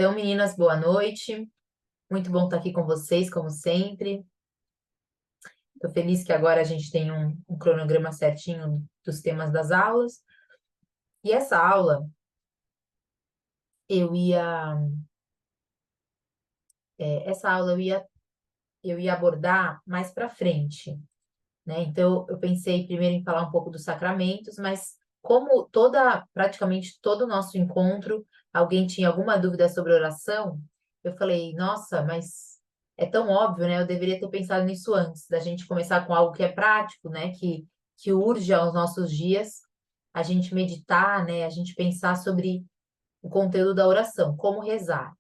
Então, meninas, boa noite. Muito bom estar aqui com vocês, como sempre. Estou feliz que agora a gente tem um cronograma certinho dos temas das aulas. E eu ia, essa aula eu ia abordar mais para frente, né? Então, eu pensei primeiro em falar um pouco dos sacramentos, mas como praticamente todo o nosso encontro, alguém tinha alguma dúvida sobre oração, eu falei, nossa, mas é tão óbvio, né? Eu deveria ter pensado nisso antes, da gente começar com algo que é prático, né? Que urge aos nossos dias, a gente meditar, né? A gente pensar sobre o conteúdo da oração, como rezar.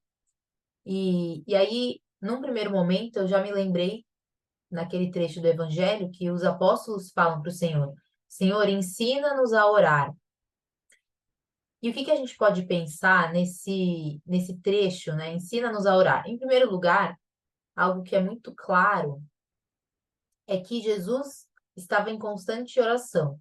E aí, num primeiro momento, eu já me lembrei naquele trecho do Evangelho que os apóstolos falam para o Senhor: Senhor, ensina-nos a orar. E o que que a gente pode pensar nesse trecho, né? Ensina-nos a orar. Em primeiro lugar, algo que é muito claro é que Jesus estava em constante oração.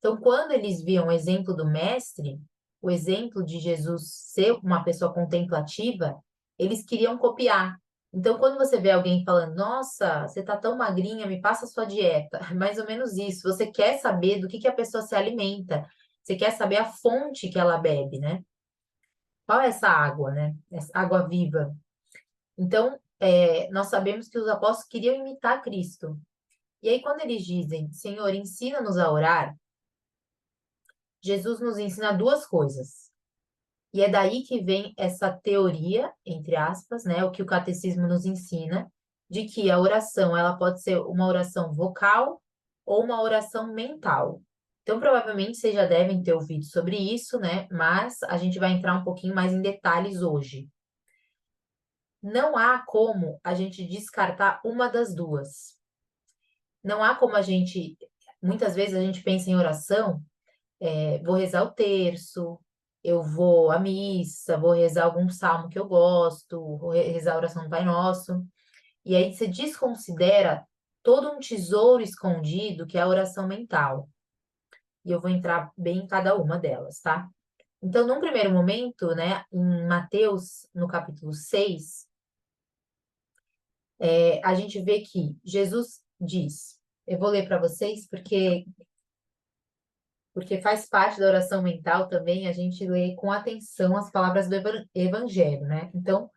Então, quando eles viam o exemplo do Mestre, o exemplo de Jesus ser uma pessoa contemplativa, eles queriam copiar. Então, quando você vê alguém falando, nossa, você tá tão magrinha, me passa a sua dieta, mais ou menos isso. Você quer saber do que a pessoa se alimenta, você quer saber a fonte que ela bebe, né? Qual é essa água, né? Essa água viva. Então, nós sabemos que os apóstolos queriam imitar Cristo. E aí, quando eles dizem, Senhor, ensina-nos a orar, Jesus nos ensina duas coisas. E é daí que vem essa teoria, entre aspas, né, o que o catecismo nos ensina, de que a oração ela pode ser uma oração vocal ou uma oração mental. Então, provavelmente vocês já devem ter ouvido sobre isso, né? Mas a gente vai entrar um pouquinho mais em detalhes hoje. Não há como a gente descartar uma das duas. Não há como muitas vezes a gente pensa em oração, vou rezar o terço, eu vou à missa, vou rezar algum salmo que eu gosto, vou rezar a oração do Pai Nosso. E aí você desconsidera todo um tesouro escondido que é a oração mental. E eu vou entrar bem em cada uma delas, tá? Então, num primeiro momento, né, em Mateus, no capítulo 6, a gente vê que Jesus diz, eu vou ler para vocês porque faz parte da oração mental também a gente lê com atenção as palavras do Evangelho, né? Então,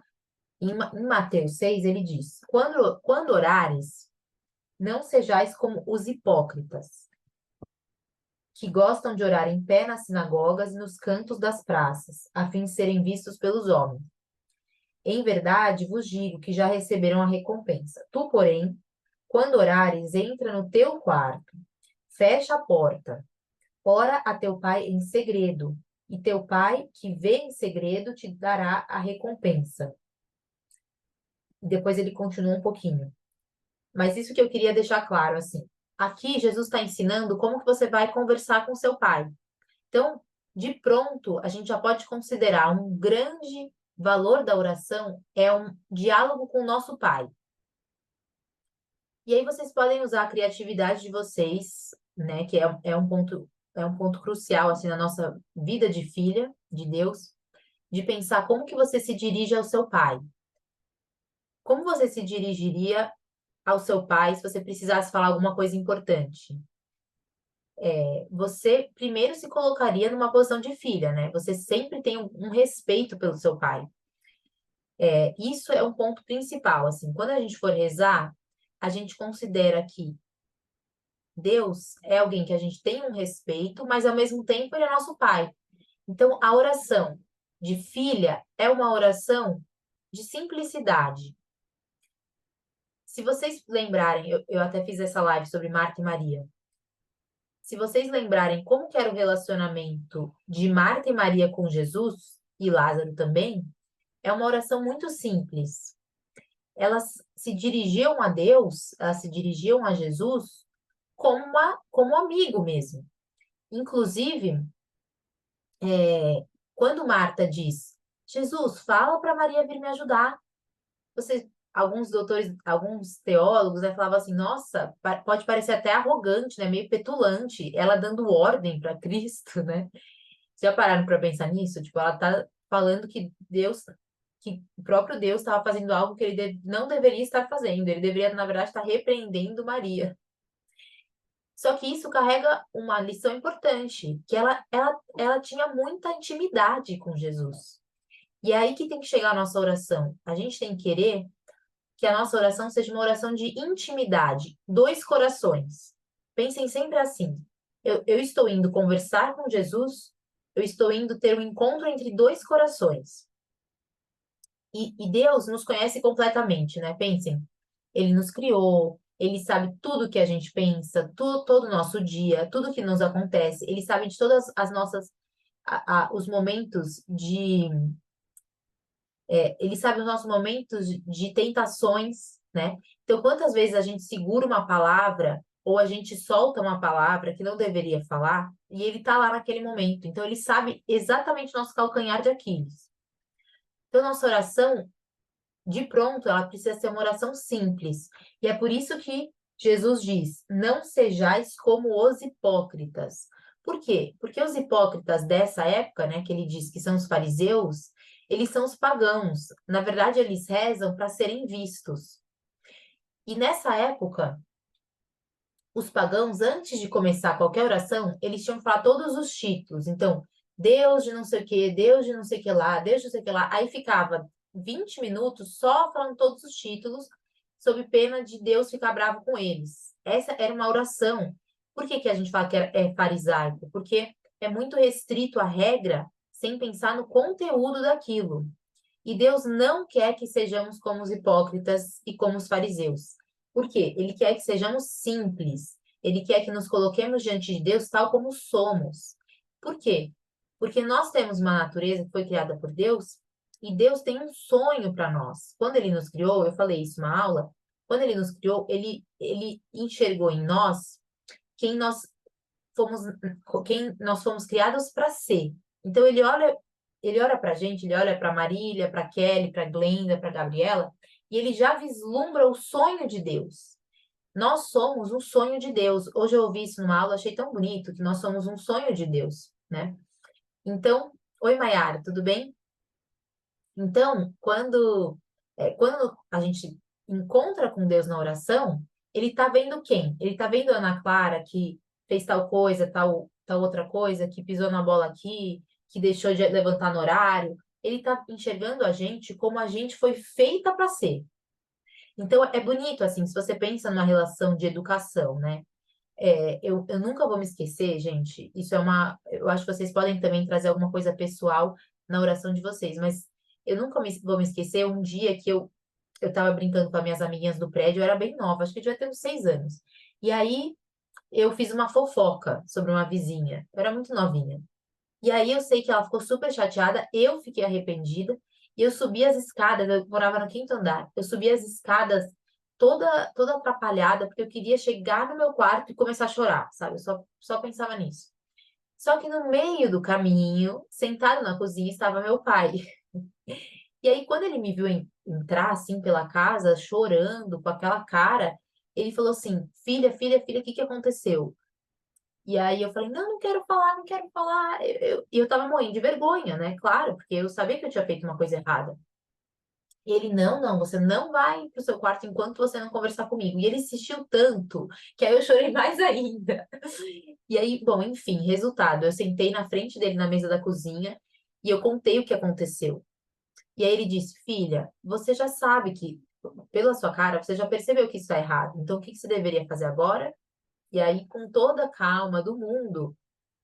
em Mateus 6, ele diz: quando orares, não sejais como os hipócritas, que gostam de orar em pé nas sinagogas e nos cantos das praças, a fim de serem vistos pelos homens. Em verdade vos digo que já receberam a recompensa. Tu, porém, quando orares, entra no teu quarto, fecha a porta. Ora a teu pai em segredo, e teu pai que vê em segredo te dará a recompensa. E depois ele continua um pouquinho. Mas isso que eu queria deixar claro, assim. Aqui Jesus está ensinando como que você vai conversar com seu pai. Então, de pronto, a gente já pode considerar um grande valor da oração é um diálogo com o nosso pai. E aí vocês podem usar a criatividade de vocês, né, que é um ponto crucial assim na nossa vida de filha de Deus, de pensar como que você se dirige ao seu pai. Como você se dirigiria ao seu pai se você precisasse falar alguma coisa importante? Você primeiro se colocaria numa posição de filha, né? Você sempre tem um respeito pelo seu pai. Isso é um ponto principal, assim. Quando a gente for rezar, a gente considera que Deus é alguém que a gente tem um respeito, mas ao mesmo tempo ele é nosso pai. Então, a oração de filha é uma oração de simplicidade. Se vocês lembrarem, eu até fiz essa live sobre Marta e Maria. Se vocês lembrarem como que era o relacionamento de Marta e Maria com Jesus, e Lázaro também, é uma oração muito simples. Elas se dirigiam a Deus, elas se dirigiam a Jesus como amigo mesmo. Inclusive, quando Marta diz, Jesus, fala para Maria vir me ajudar. Alguns doutores, alguns teólogos, né, falavam assim, nossa, pode parecer até arrogante, né, meio petulante, ela dando ordem para Cristo, né? Já pararam para pensar nisso? Tipo, ela tá falando que Deus que o próprio Deus estava fazendo algo que ele não deveria estar fazendo. Ele deveria, na verdade, estar repreendendo Maria. Só que isso carrega uma lição importante, que ela tinha muita intimidade com Jesus. E é aí que tem que chegar a nossa oração. A gente tem que querer que a nossa oração seja uma oração de intimidade, dois corações. Pensem sempre assim: eu estou indo conversar com Jesus, eu estou indo ter um encontro entre dois corações. E Deus nos conhece completamente, né? Pensem, Ele nos criou, Ele sabe tudo que a gente pensa, todo o nosso dia, tudo que nos acontece. Ele sabe de todas as nossas, os momentos de ele sabe os nossos momentos de tentações, né? Então, quantas vezes a gente segura uma palavra ou a gente solta uma palavra que não deveria falar e ele tá lá naquele momento. Então, ele sabe exatamente o nosso calcanhar de Aquiles. Então, nossa oração, de pronto, ela precisa ser uma oração simples. E é por isso que Jesus diz: não sejais como os hipócritas. Por quê? Porque os hipócritas dessa época, né, que ele diz que são os fariseus, eles são os pagãos. Na verdade, eles rezam para serem vistos. E nessa época, os pagãos, antes de começar qualquer oração, eles tinham que falar todos os títulos. Então, Deus de não sei o que, Deus de não sei o que lá, Deus de não sei o que lá. Aí ficava 20 minutos só falando todos os títulos, sob pena de Deus ficar bravo com eles. Essa era uma oração. Por que que a gente fala que é farisaico? Porque é muito restrito a regra sem pensar no conteúdo daquilo. E Deus não quer que sejamos como os hipócritas e como os fariseus. Por quê? Ele quer que sejamos simples. Ele quer que nos coloquemos diante de Deus tal como somos. Por quê? Porque nós temos uma natureza que foi criada por Deus e Deus tem um sonho para nós. Quando ele nos criou, eu falei isso na aula, quando ele nos criou, ele enxergou em nós quem nós fomos, quem nós fomos criados para ser. Então ele olha para a gente, ele olha para Marília, para Kelly, para Glenda, para Gabriela, e ele já vislumbra o sonho de Deus. Nós somos um sonho de Deus. Hoje eu ouvi isso numa aula, achei tão bonito que nós somos um sonho de Deus, né? Então, oi Maiara, tudo bem? Então, quando a gente encontra com Deus na oração, ele está vendo quem? Ele está vendo a Ana Clara que fez tal coisa, tal outra coisa, que pisou na bola aqui, que deixou de levantar no horário. Ele está enxergando a gente como a gente foi feita para ser. Então, é bonito, assim, se você pensa numa relação de educação, né? Eu nunca vou me esquecer, gente. Isso é uma. Eu acho que vocês podem também trazer alguma coisa pessoal na oração de vocês, mas eu nunca vou me esquecer um dia que eu tava brincando com as minhas amiguinhas do prédio, eu era bem nova, acho que eu devia ter uns 6 anos. E aí eu fiz uma fofoca sobre uma vizinha. Eu era muito novinha. E aí eu sei que ela ficou super chateada, eu fiquei arrependida, e eu subi as escadas, eu morava no quinto andar, eu subi as escadas toda atrapalhada, porque eu queria chegar no meu quarto e começar a chorar, sabe? Eu só pensava nisso. Só que no meio do caminho, sentado na cozinha, estava meu pai. E aí, quando ele me viu entrar assim pela casa, chorando, com aquela cara, ele falou assim: filha, filha, filha, o que que aconteceu? E aí eu falei, não, não quero falar, não quero falar. E eu tava morrendo de vergonha, né? Claro, porque eu sabia que eu tinha feito uma coisa errada. E ele, não, não, você não vai pro seu quarto enquanto você não conversar comigo. E ele insistiu tanto que aí eu chorei mais ainda. E aí, bom, enfim, resultado, eu sentei na frente dele na mesa da cozinha e eu contei o que aconteceu. E aí ele disse, filha, você já sabe que, pela sua cara, você já percebeu que isso é errado. Então, o que que você deveria fazer agora? E aí, com toda a calma do mundo,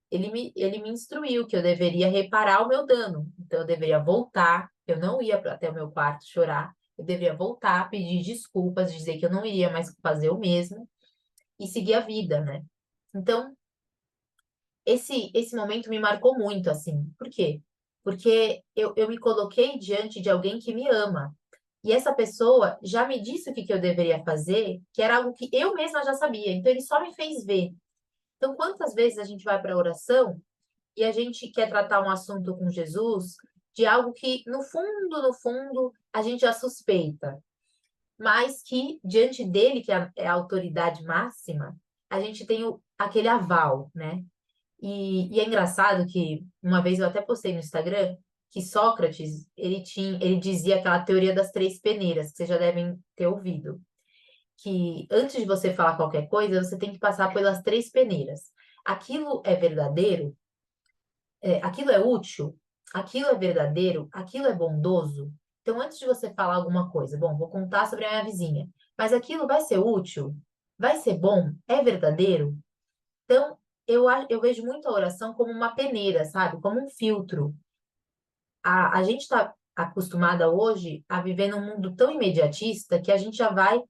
ele me instruiu que eu deveria reparar o meu dano. Então, eu deveria voltar, eu não ia até o meu quarto chorar, eu deveria voltar, pedir desculpas, dizer que eu não iria mais fazer o mesmo e seguir a vida, né? Então, esse momento me marcou muito, assim. Por quê? Porque eu me coloquei diante de alguém que me ama. E essa pessoa já me disse o que que eu deveria fazer, que era algo que eu mesma já sabia. Então, ele só me fez ver. Então, quantas vezes a gente vai para a oração e a gente quer tratar um assunto com Jesus de algo que, no fundo, a gente já suspeita, mas que diante dele, que é a autoridade máxima, a gente tem aquele aval, né? E é engraçado que uma vez eu até postei no Instagram que Sócrates, ele dizia aquela teoria das três peneiras, que vocês já devem ter ouvido, que antes de você falar qualquer coisa, você tem que passar pelas três peneiras. Aquilo é verdadeiro? Aquilo é útil? Aquilo é verdadeiro? Aquilo é bondoso? Então, antes de você falar alguma coisa, bom, vou contar sobre a minha vizinha, mas aquilo vai ser útil? Vai ser bom? É verdadeiro? Então, eu vejo muito a oração como uma peneira, sabe? Como um filtro. A gente está acostumada hoje a viver num mundo tão imediatista que a gente já vai,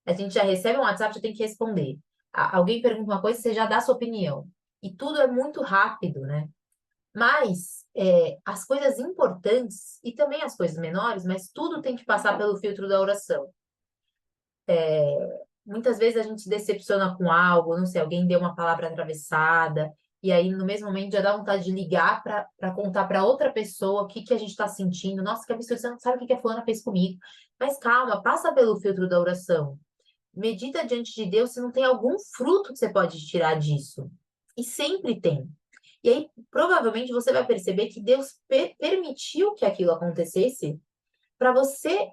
a gente já recebe um WhatsApp, já tem que responder. Alguém pergunta uma coisa, você já dá a sua opinião. E tudo é muito rápido, né? Mas as coisas importantes e também as coisas menores, mas tudo tem que passar pelo filtro da oração. Muitas vezes a gente se decepciona com algo, não sei, alguém deu uma palavra atravessada, e aí no mesmo momento já dá vontade de ligar para contar para outra pessoa o que que a gente está sentindo. Nossa, que absurdo, você não sabe o que que a fulana fez comigo. Mas calma, passa pelo filtro da oração. Medita diante de Deus se não tem algum fruto que você pode tirar disso. E sempre tem. E aí, provavelmente, você vai perceber que Deus permitiu que aquilo acontecesse para você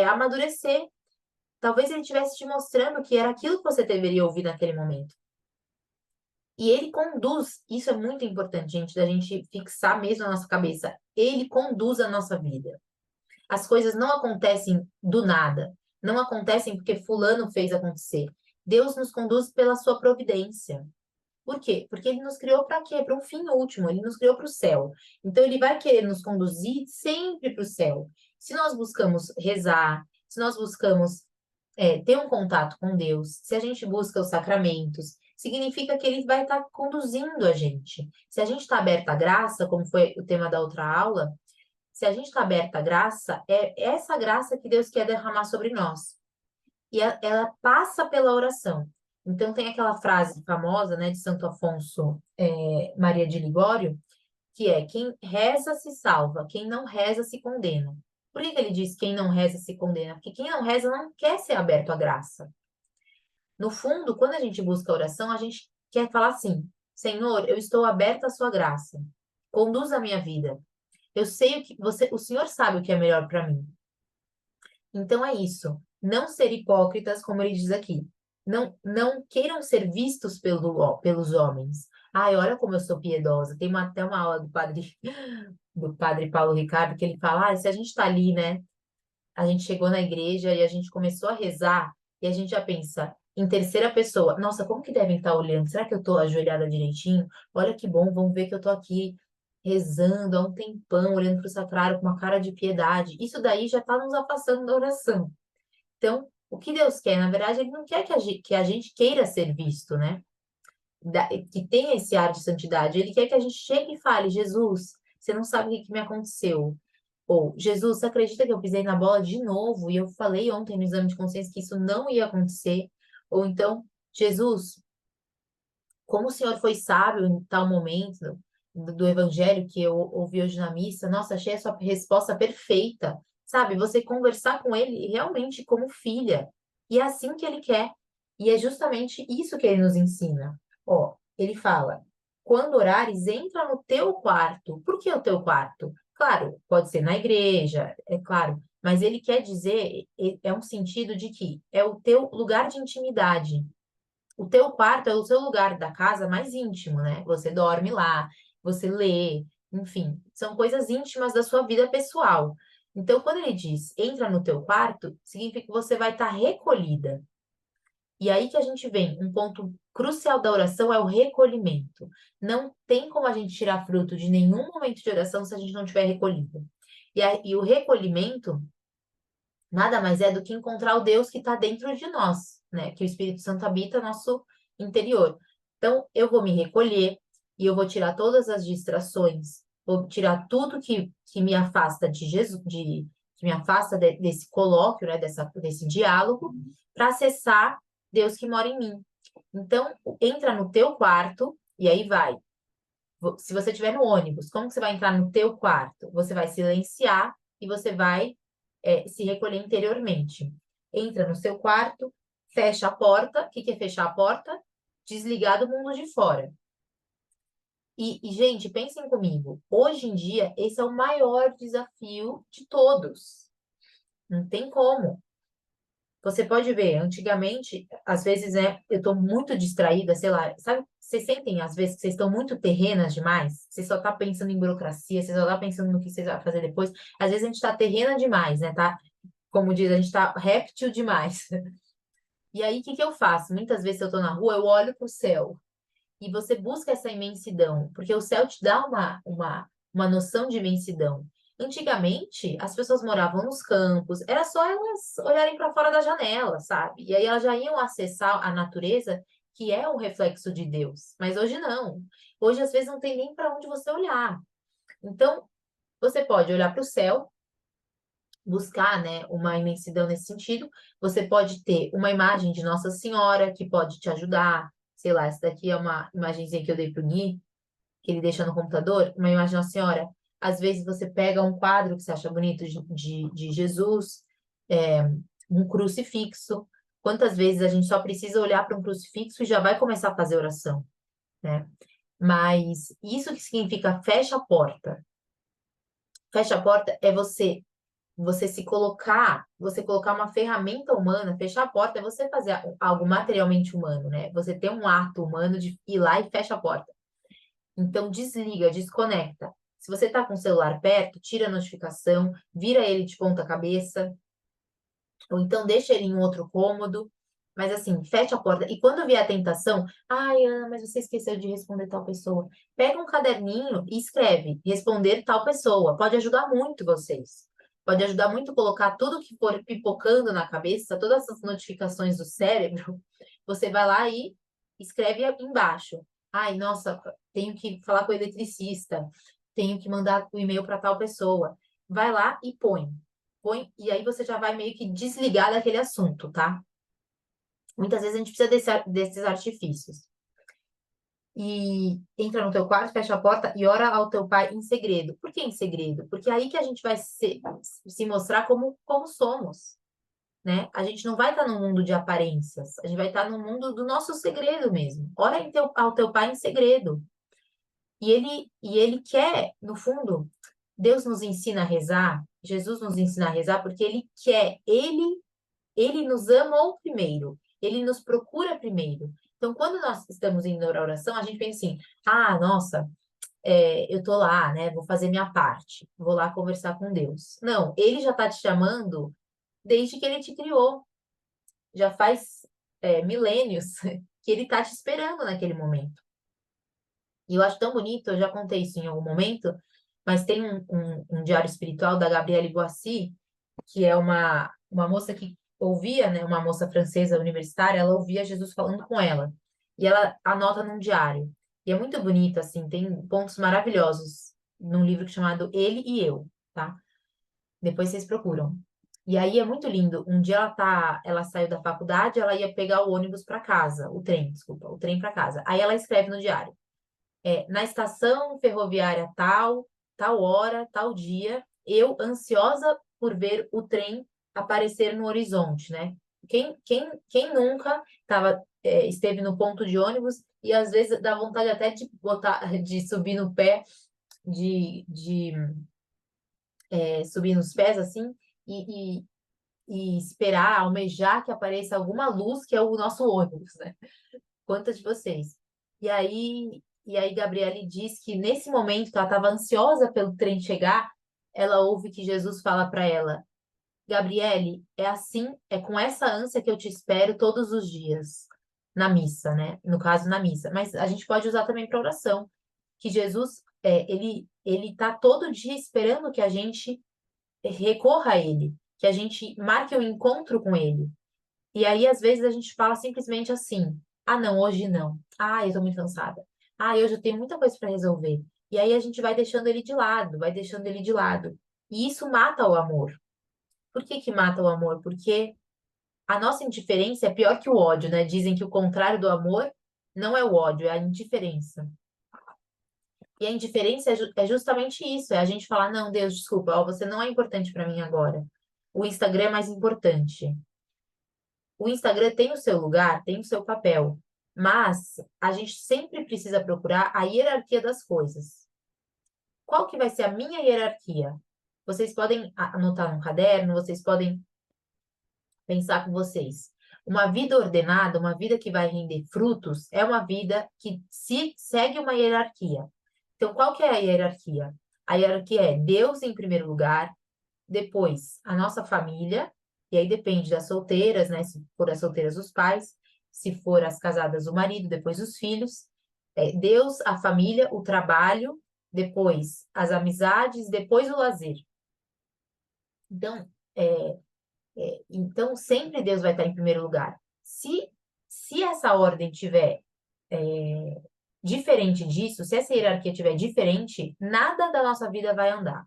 amadurecer. Talvez ele estivesse te mostrando que era aquilo que você deveria ouvir naquele momento. E ele conduz, isso é muito importante, gente, da gente fixar mesmo na nossa cabeça. Ele conduz a nossa vida. As coisas não acontecem do nada, não acontecem porque fulano fez acontecer. Deus nos conduz pela sua providência. Por quê? Porque ele nos criou para quê? Para um fim último, ele nos criou para o céu. Então ele vai querer nos conduzir sempre para o céu. Se nós buscamos rezar, se nós buscamos ter um contato com Deus, se a gente busca os sacramentos, significa que ele vai estar conduzindo a gente. Se a gente está aberta à graça, como foi o tema da outra aula, se a gente está aberta à graça, é essa graça que Deus quer derramar sobre nós. E ela passa pela oração. Então tem aquela frase famosa, né, de Santo Afonso, Maria de Ligório, que é: quem reza se salva, quem não reza se condena. Por que que ele diz quem não reza se condena? Porque quem não reza não quer ser aberto à graça. No fundo, quando a gente busca a oração, a gente quer falar assim: Senhor, eu estou aberta à sua graça. Conduza a minha vida. Eu sei o que o Senhor sabe o que é melhor para mim. Então é isso. Não ser hipócritas, como ele diz aqui. Não queiram ser vistos pelos homens. Ai, olha como eu sou piedosa. Tem até uma aula do padre Paulo Ricardo que ele fala: se a gente está ali, né? A gente chegou na igreja e a gente começou a rezar e a gente já pensa em terceira pessoa. Nossa, como que devem estar olhando? Será que eu estou ajoelhada direitinho? Olha que bom, vamos ver que eu estou aqui rezando há um tempão, olhando para o sacrário com uma cara de piedade. Isso daí já está nos afastando da oração. Então, o que Deus quer, na verdade, Ele não quer que a gente queira ser visto, né? Que tenha esse ar de santidade. Ele quer que a gente chegue e fale: Jesus, você não sabe o que que me aconteceu. Ou, Jesus, você acredita que eu pisei na bola de novo e eu falei ontem no exame de consciência que isso não ia acontecer? Ou então, Jesus, como o Senhor foi sábio em tal momento do evangelho que eu ouvi hoje na missa, nossa, achei a sua resposta perfeita. Sabe, você conversar com ele realmente como filha. E é assim que ele quer. E é justamente isso que ele nos ensina. Ó, ele fala: quando orares, entra no teu quarto. Por que o teu quarto? Claro, pode ser na igreja, é claro, mas ele quer dizer, é um sentido de que é o teu lugar de intimidade. O teu quarto é o seu lugar da casa mais íntimo, né? Você dorme lá, você lê, enfim, são coisas íntimas da sua vida pessoal. Então, quando ele diz entra no teu quarto, significa que você vai estar recolhida. E aí que a gente vem, um ponto crucial da oração é o recolhimento. Não tem como a gente tirar fruto de nenhum momento de oração se a gente não tiver recolhido. E o recolhimento nada mais é do que encontrar o Deus que está dentro de nós, né? Que o Espírito Santo habita nosso interior. Então, eu vou me recolher e eu vou tirar todas as distrações, vou tirar tudo que me afasta de Jesus, que me afasta desse colóquio, né? Desse diálogo, para acessar Deus que mora em mim. Então, entra no teu quarto e aí vai. Se você estiver no ônibus, como que você vai entrar no teu quarto? Você vai silenciar e você vai se recolher interiormente. Entra no seu quarto, fecha a porta. O que que é fechar a porta? Desligar do mundo de fora. Gente, pensem comigo. Hoje em dia, esse é o maior desafio de todos. Não tem como. Você pode ver, antigamente, às vezes, né, eu tô muito distraída, sei lá, sabe? Vocês sentem, às vezes, que vocês estão muito terrenas demais? Você só tá pensando em burocracia, você só tá pensando no que você vai fazer depois. Às vezes a gente tá terrena demais, né? Tá, como diz, a gente tá réptil demais. E aí, o que que eu faço? Muitas vezes, se eu tô na rua, eu olho pro céu e você busca essa imensidão, porque o céu te dá uma noção de imensidão. Antigamente, as pessoas moravam nos campos, era só elas olharem para fora da janela, sabe? E aí elas já iam acessar a natureza, que é um reflexo de Deus. Mas hoje não. Hoje, às vezes, não tem nem para onde você olhar. Então, você pode olhar para o céu, buscar, né, uma imensidão nesse sentido. Você pode ter uma imagem de Nossa Senhora que pode te ajudar. Sei lá, essa daqui é uma imagenzinha que eu dei pro Gui, que ele deixa no computador, uma imagem de Nossa Senhora. Às vezes você pega um quadro que você acha bonito de Jesus, é, um crucifixo. Quantas vezes a gente só precisa olhar para um crucifixo e já vai começar a fazer oração, né? Mas isso que significa fecha a porta. Fecha a porta é você se colocar, você colocar uma ferramenta humana, fechar a porta é você fazer algo materialmente humano, né? Você ter um ato humano de ir lá e fecha a porta. Então desliga, desconecta. Se você tá com o celular perto, tira a notificação, vira ele de ponta cabeça, ou então deixa ele em um outro cômodo, mas assim, fecha a porta. E quando vier a tentação, ai, Ana, mas você esqueceu de responder tal pessoa. Pega um caderninho e escreve, responder tal pessoa. Pode ajudar muito vocês. Pode ajudar muito colocar tudo que for pipocando na cabeça, todas essas notificações do cérebro, você vai lá e escreve embaixo. Ai, nossa, tenho que falar com o eletricista, tenho que mandar o e-mail para tal pessoa. Vai lá e põe, e aí você já vai meio que desligar daquele assunto, tá? Muitas vezes a gente precisa desses artifícios. E entra no teu quarto, fecha a porta e ora ao teu pai em segredo. Por que em segredo? Porque é aí que a gente vai se mostrar como somos, né? A gente não vai estar no mundo de aparências, a gente vai estar no mundo do nosso segredo mesmo. Ora ao teu pai em segredo. E ele quer, no fundo, Deus nos ensina a rezar, Jesus nos ensina a rezar porque ele quer, ele nos amou primeiro, ele nos procura primeiro. Então, quando nós estamos indo na oração, a gente pensa assim: ah, nossa, eu tô lá, né? Vou fazer minha parte, vou lá conversar com Deus. Não, ele já tá te chamando desde que ele te criou. Já faz milênios que ele tá te esperando naquele momento. E eu acho tão bonito, eu já contei isso em algum momento, mas tem um diário espiritual da Gabrielle Boissy, que é uma moça que ouvia, né, uma moça francesa universitária, ela ouvia Jesus falando com ela. E ela anota num diário. E é muito bonito, assim, tem pontos maravilhosos num livro chamado Ele e Eu, tá? Depois vocês procuram. E aí é muito lindo. Um dia ela saiu da faculdade, ela ia pegar o ônibus para casa, o trem, desculpa, o trem para casa. Aí ela escreve no diário: na estação ferroviária tal, tal hora, tal dia, eu ansiosa por ver o trem aparecer no horizonte, né? Quem nunca esteve no ponto de ônibus e às vezes dá vontade até de botar, de subir no pé, de subir nos pés assim e, e, e esperar, almejar que apareça alguma luz que é o nosso ônibus, né? Quantas de vocês? E aí Gabriele diz que nesse momento que ela estava ansiosa pelo trem chegar, ela ouve que Jesus fala para ela: Gabriele, é assim, é com essa ânsia que eu te espero todos os dias na missa, né? No caso, na missa. Mas a gente pode usar também para oração, que Jesus, ele tá todo dia esperando que a gente recorra a ele, que a gente marque um encontro com ele. E aí, às vezes, a gente fala simplesmente assim: ah, não, hoje não. Ah, eu tô muito cansada. Ah, hoje eu tenho muita coisa para resolver. E aí a gente vai deixando ele de lado, vai deixando ele de lado. E isso mata o amor. Por que que mata o amor? Porque a nossa indiferença é pior que o ódio, né? Dizem que o contrário do amor não é o ódio, é a indiferença. E a indiferença é justamente isso, é a gente falar: não, Deus, desculpa, ó, você não é importante para mim agora. O Instagram é mais importante. O Instagram tem o seu lugar, tem o seu papel, Mas a gente sempre precisa procurar a hierarquia das coisas. Qual que vai ser a minha hierarquia? Vocês podem anotar no caderno, vocês podem pensar com vocês. Uma vida ordenada, uma vida que vai render frutos, é uma vida que se segue uma hierarquia. Então, qual que é a hierarquia? A hierarquia é Deus em primeiro lugar, depois a nossa família, e aí depende das solteiras, né? Se for as solteiras, os pais, se for as casadas, o marido, depois os filhos. Deus, a família, o trabalho, depois as amizades, depois o lazer. Então, é, então, sempre Deus vai estar em primeiro lugar. Se essa ordem tiver diferente disso, se essa hierarquia tiver diferente, nada da nossa vida vai andar.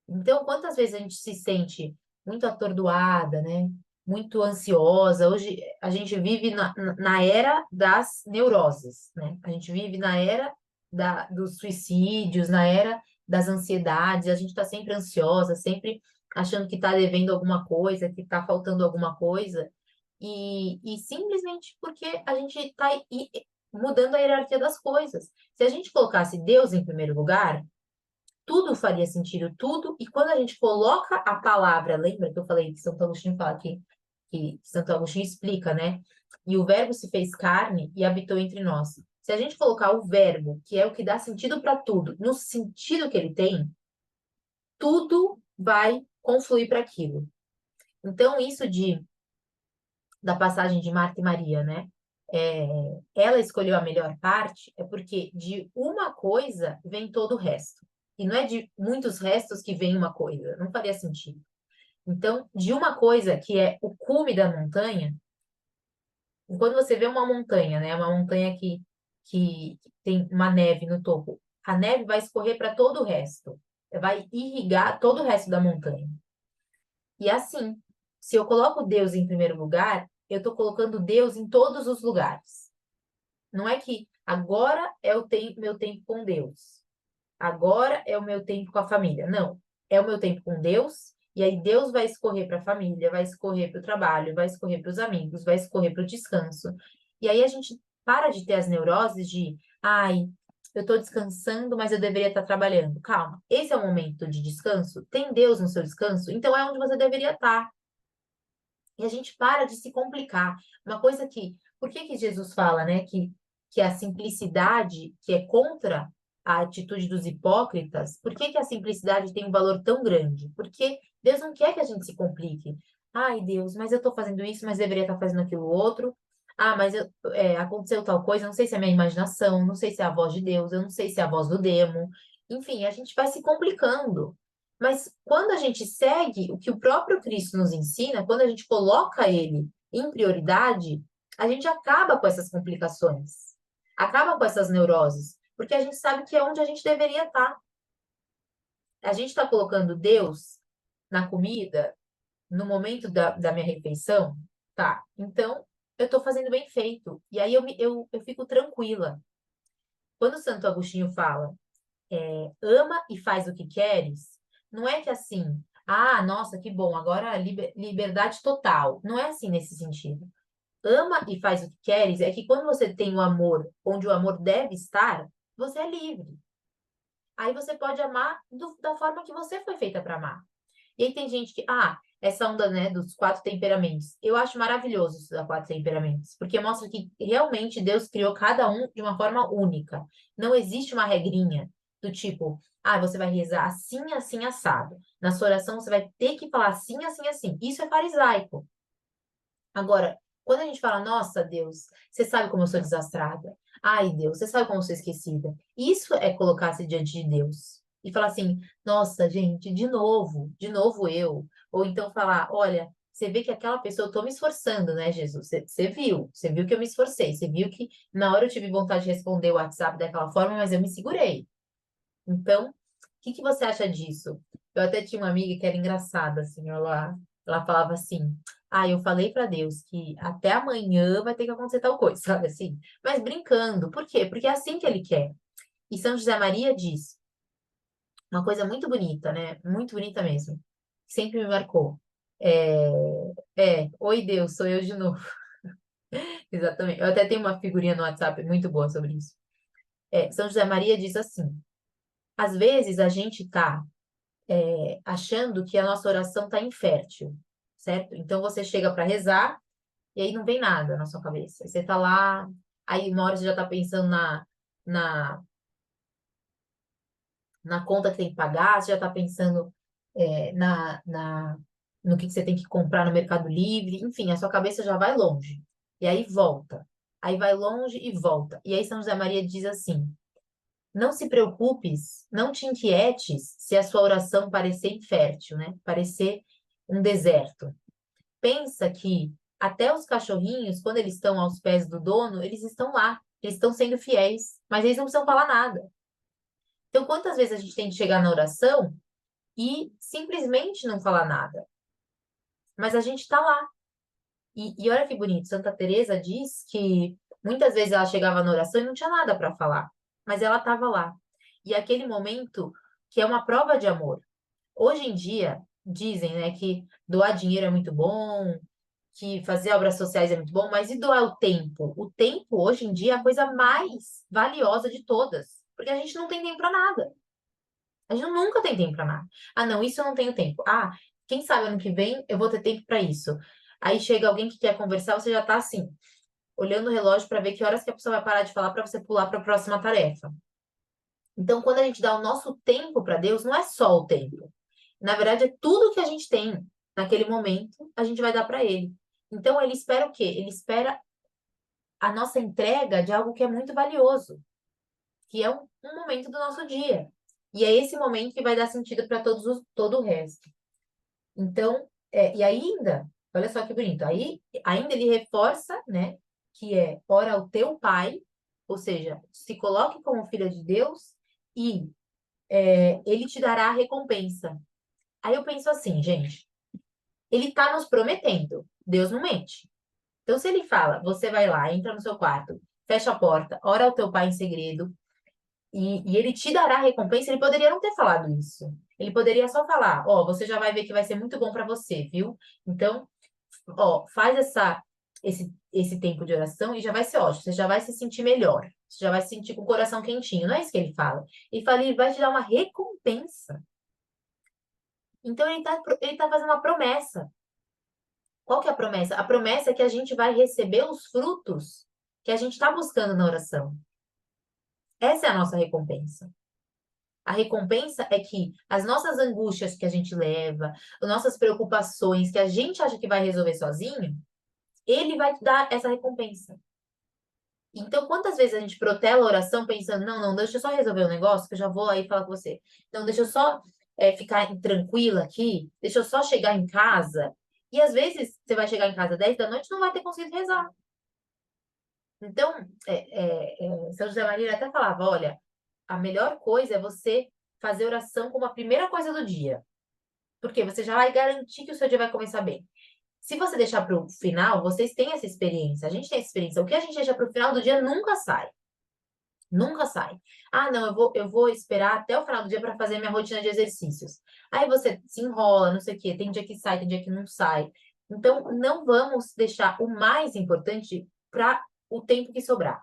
Então, quantas vezes a gente se sente muito atordoada, né? Muito ansiosa. Hoje a gente vive na era das neuroses, né? A gente vive na era dos suicídios, na era das ansiedades. A gente está sempre ansiosa, sempre achando que está devendo alguma coisa, que está faltando alguma coisa. E simplesmente porque a gente está mudando a hierarquia das coisas. Se a gente colocasse Deus em primeiro lugar, tudo faria sentido, tudo. E quando a gente coloca a palavra, lembra que eu falei que Santo Agostinho fala que Santo Agostinho explica, né? E o verbo se fez carne e habitou entre nós. Se a gente colocar o verbo, que é o que dá sentido para tudo, no sentido que ele tem, tudo vai confluir para aquilo. Então, isso da passagem de Marta e Maria, né? Ela escolheu a melhor parte, é porque de uma coisa vem todo o resto. E não é de muitos restos que vem uma coisa, não faria sentido. Então, de uma coisa que é o cume da montanha, quando você vê uma montanha, né? Uma montanha que tem uma neve no topo, a neve vai escorrer para todo o resto, vai irrigar todo o resto da montanha. E assim, se eu coloco Deus em primeiro lugar, eu estou colocando Deus em todos os lugares. Não é que agora é o meu tempo com Deus, agora é o meu tempo com a família. Não, é o meu tempo com Deus, e aí Deus vai escorrer para a família, vai escorrer para o trabalho, vai escorrer para os amigos, vai escorrer para o descanso. E aí a gente para de ter as neuroses de, ai, eu estou descansando, mas eu deveria estar trabalhando. Calma, esse é o momento de descanso? Tem Deus no seu descanso? Então é onde você deveria estar. E a gente para de se complicar. Uma coisa que, por que que Jesus fala, né, que a simplicidade, que é contra a atitude dos hipócritas, por que que a simplicidade tem um valor tão grande? Porque Deus não quer que a gente se complique. Ai, Deus, mas eu estou fazendo isso, mas deveria estar fazendo aquilo outro. Ah, mas aconteceu tal coisa, não sei se é a minha imaginação, não sei se é a voz de Deus, eu não sei se é a voz do demo. Enfim, a gente vai se complicando. Mas quando a gente segue o que o próprio Cristo nos ensina, quando a gente coloca ele em prioridade, a gente acaba com essas complicações, acaba com essas neuroses, porque a gente sabe que é onde a gente deveria estar. A gente está colocando Deus na comida, no momento da minha refeição, tá? Então, eu estou fazendo bem feito. E aí eu fico tranquila. Quando o Santo Agostinho fala ama e faz o que queres, não é que assim, ah, nossa, que bom, agora liberdade total. Não é assim nesse sentido. Ama e faz o que queres é que quando você tem o amor onde o amor deve estar, você é livre. Aí você pode amar da forma que você foi feita para amar. E aí tem gente que, essa onda, né, dos quatro temperamentos. Eu acho maravilhoso isso da quatro temperamentos, porque mostra que realmente Deus criou cada um de uma forma única. Não existe uma regrinha do tipo, você vai rezar assim, assim, assado. Na sua oração você vai ter que falar assim, assim, assim. Isso é farisaico. Agora, quando a gente fala, nossa, Deus, você sabe como eu sou desastrada. Ai, Deus, você sabe como eu sou esquecida. Isso é colocar-se diante de Deus. E falar assim, nossa, gente, de novo eu. Ou então falar, olha, você vê que aquela pessoa, eu tô me esforçando, né, Jesus? Você viu que eu me esforcei, você viu que na hora eu tive vontade de responder o WhatsApp daquela forma, mas eu me segurei. Então, o que que você acha disso? Eu até tinha uma amiga que era engraçada, assim, ela falava assim, eu falei para Deus que até amanhã vai ter que acontecer tal coisa, sabe assim? Mas brincando, por quê? Porque é assim que ele quer. E São José Maria diz uma coisa muito bonita, né? Muito bonita mesmo. Sempre me marcou. Oi Deus, sou eu de novo. Exatamente. Eu até tenho uma figurinha no WhatsApp muito boa sobre isso. São José Maria diz assim: às vezes a gente tá achando que a nossa oração tá infértil, certo? Então você chega para rezar e aí não vem nada na sua cabeça. Aí você tá lá, aí uma hora você já tá pensando na, na conta que tem que pagar, você já tá pensando no que você tem que comprar no Mercado Livre, enfim, a sua cabeça já vai longe. E aí volta. Aí vai longe e volta. E aí São José Maria diz assim: não se preocupes, não te inquietes se a sua oração parecer infértil, né? Parecer um deserto. Pensa que até os cachorrinhos, quando eles estão aos pés do dono, eles estão lá, eles estão sendo fiéis, mas eles não precisam falar nada. Então, quantas vezes a gente tem que chegar na oração e simplesmente não falar nada? Mas a gente está lá. E olha que bonito, Santa Teresa diz que muitas vezes ela chegava na oração e não tinha nada para falar, mas ela estava lá. E aquele momento que é uma prova de amor. Hoje em dia, dizem, né, que doar dinheiro é muito bom, que fazer obras sociais é muito bom, mas e doar o tempo? O tempo, hoje em dia, é a coisa mais valiosa de todas, porque a gente não tem tempo para nada. A gente nunca tem tempo para nada. Ah, não, isso eu não tenho tempo. Ah, quem sabe ano que vem eu vou ter tempo para isso. Aí chega alguém que quer conversar, você já tá assim, olhando o relógio para ver que horas que a pessoa vai parar de falar para você pular para a próxima tarefa. Então, quando a gente dá o nosso tempo para Deus, não é só o tempo. Na verdade, é tudo que a gente tem naquele momento, a gente vai dar para Ele. Então, Ele espera o quê? Ele espera a nossa entrega de algo que é muito valioso, que é um momento do nosso dia. E é esse momento que vai dar sentido para todo o resto. Então, e ainda, olha só que bonito, aí ainda ele reforça, né, que ora ao teu pai, ou seja, se coloque como filha de Deus e ele te dará a recompensa. Aí eu penso assim, gente, ele está nos prometendo, Deus não mente. Então, se ele fala, você vai lá, entra no seu quarto, fecha a porta, ora ao teu pai em segredo, e ele te dará a recompensa, ele poderia não ter falado isso. Ele poderia só falar, ó, você já vai ver que vai ser muito bom para você, viu? Então, ó, faz esse tempo de oração e já vai ser ótimo, você já vai se sentir melhor, você já vai se sentir com o coração quentinho. Não é isso que ele fala. Ele fala, ele vai te dar uma recompensa. Então, ele tá fazendo uma promessa. Qual que é a promessa? A promessa é que a gente vai receber os frutos que a gente está buscando na oração. Essa é a nossa recompensa. A recompensa é que as nossas angústias que a gente leva, as nossas preocupações que a gente acha que vai resolver sozinho, ele vai te dar essa recompensa. Então, quantas vezes a gente protela a oração pensando, não, não, deixa eu só resolver o negócio, que eu já vou aí falar com você. Não, deixa eu só ficar tranquila aqui, deixa eu só chegar em casa. E às vezes você vai chegar em casa 10 da noite e não vai ter conseguido rezar. Então, São José Maria até falava, olha, a melhor coisa é você fazer oração como a primeira coisa do dia. Porque você já vai garantir que o seu dia vai começar bem. Se você deixar para o final, vocês têm essa experiência. A gente tem essa experiência. O que a gente deixa para o final do dia nunca sai. Nunca sai. Ah, não, eu vou esperar até o final do dia para fazer minha rotina de exercícios. Aí você se enrola, não sei o quê. Tem dia que sai, tem dia que não sai. Então, não vamos deixar o mais importante para o tempo que sobrar.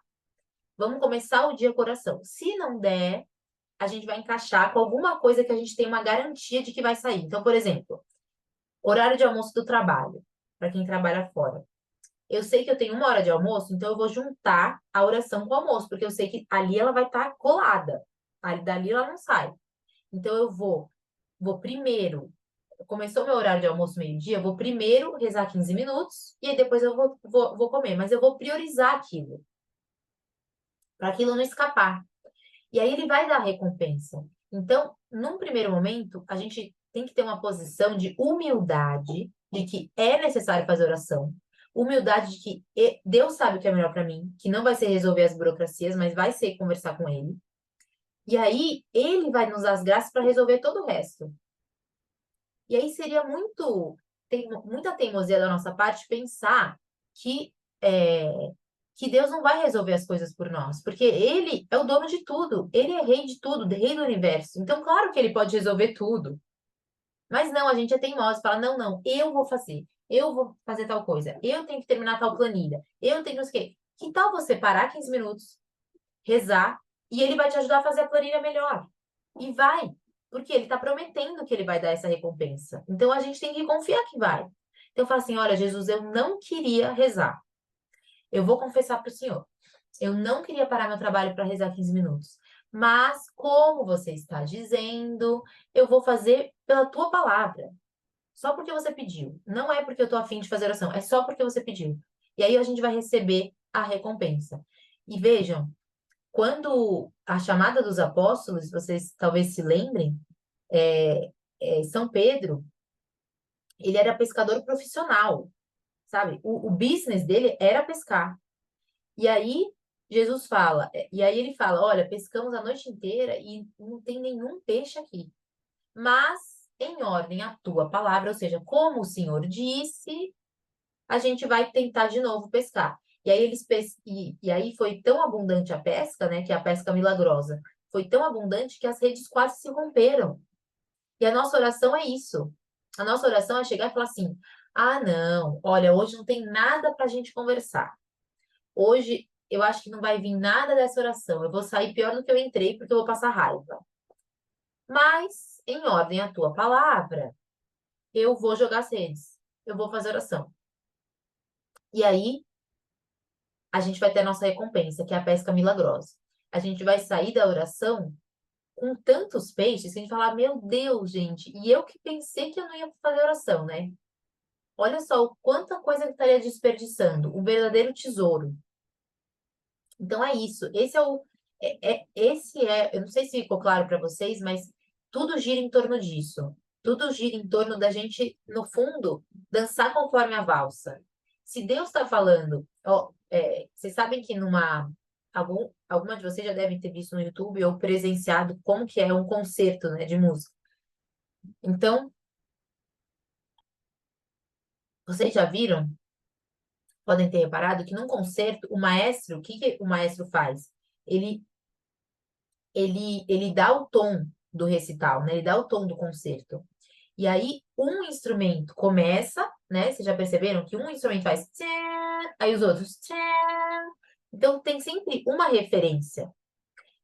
Vamos começar o dia com oração. Se não der, a gente vai encaixar com alguma coisa que a gente tem uma garantia de que vai sair. Então, por exemplo, horário de almoço do trabalho, para quem trabalha fora. Eu sei que eu tenho uma hora de almoço, então eu vou juntar a oração com o almoço, porque eu sei que ali ela vai estar colada. Ali, dali ela não sai. Então eu vou primeiro, começou meu horário de almoço meio-dia, eu vou primeiro rezar 15 minutos e aí depois eu vou comer, mas eu vou priorizar aquilo, para aquilo não escapar. E aí ele vai dar recompensa. Então, num primeiro momento, a gente tem que ter uma posição de humildade, de que é necessário fazer oração. Humildade de que Deus sabe o que é melhor para mim, que não vai ser resolver as burocracias, mas vai ser conversar com Ele. E aí, Ele vai nos dar as graças para resolver todo o resto. E aí seria tem muita teimosia da nossa parte pensar que é, que Deus não vai resolver as coisas por nós, porque Ele é o dono de tudo, Ele é rei de tudo, rei do universo. Então, claro que Ele pode resolver tudo. Mas não, a gente é teimoso, fala, não, não, eu vou fazer. eu vou fazer tal coisa, eu tenho que terminar tal planilha, eu tenho que não sei o quê. Que tal você parar 15 minutos, rezar, e ele vai te ajudar a fazer a planilha melhor? E vai, porque ele está prometendo que ele vai dar essa recompensa. Então a gente tem que confiar que vai. Então eu falo assim: olha, Jesus, eu não queria rezar. Eu vou confessar para o Senhor. Eu não queria parar meu trabalho para rezar 15 minutos. Mas, como você está dizendo, eu vou fazer pela tua palavra. Só porque você pediu. Não é porque eu estou afim de fazer oração, é só porque você pediu. E aí a gente vai receber a recompensa. E vejam, quando a chamada dos apóstolos, vocês talvez se lembrem, São Pedro, ele era pescador profissional, sabe? O business dele era pescar. E aí Jesus fala, e aí ele fala, olha, pescamos a noite inteira e não tem nenhum peixe aqui. Mas em ordem à tua palavra, ou seja, como o Senhor disse, a gente vai tentar de novo pescar. E aí e aí foi tão abundante a pesca, né, que é a pesca milagrosa. Foi tão abundante que as redes quase se romperam. E a nossa oração é isso. A nossa oração é chegar e falar assim: ah, não, olha, hoje não tem nada para a gente conversar. Hoje eu acho que não vai vir nada dessa oração. Eu vou sair pior do que eu entrei, porque eu vou passar raiva. Mas, em ordem à tua palavra, eu vou jogar as redes. Eu vou fazer oração. E aí, a gente vai ter a nossa recompensa, que é a pesca milagrosa. A gente vai sair da oração com tantos peixes que a gente fala, meu Deus, gente, e eu que pensei que eu não ia fazer oração, né? Olha só o quanta coisa que estaria desperdiçando, o verdadeiro tesouro. Então é isso. Eu não sei se ficou claro para vocês, mas tudo gira em torno disso. Tudo gira em torno da gente, no fundo, dançar conforme a valsa. Se Deus está falando, ó, vocês sabem que alguma de vocês já devem ter visto no YouTube ou presenciado como que é um concerto, né, de música. Então, vocês já viram? Podem ter reparado que num concerto, o que o maestro faz? Ele ele dá o tom do recital, né? Ele dá o tom do concerto. E aí, um instrumento começa, né? Vocês já perceberam que um instrumento faz tchan, aí os outros tchan. Então, tem sempre uma referência.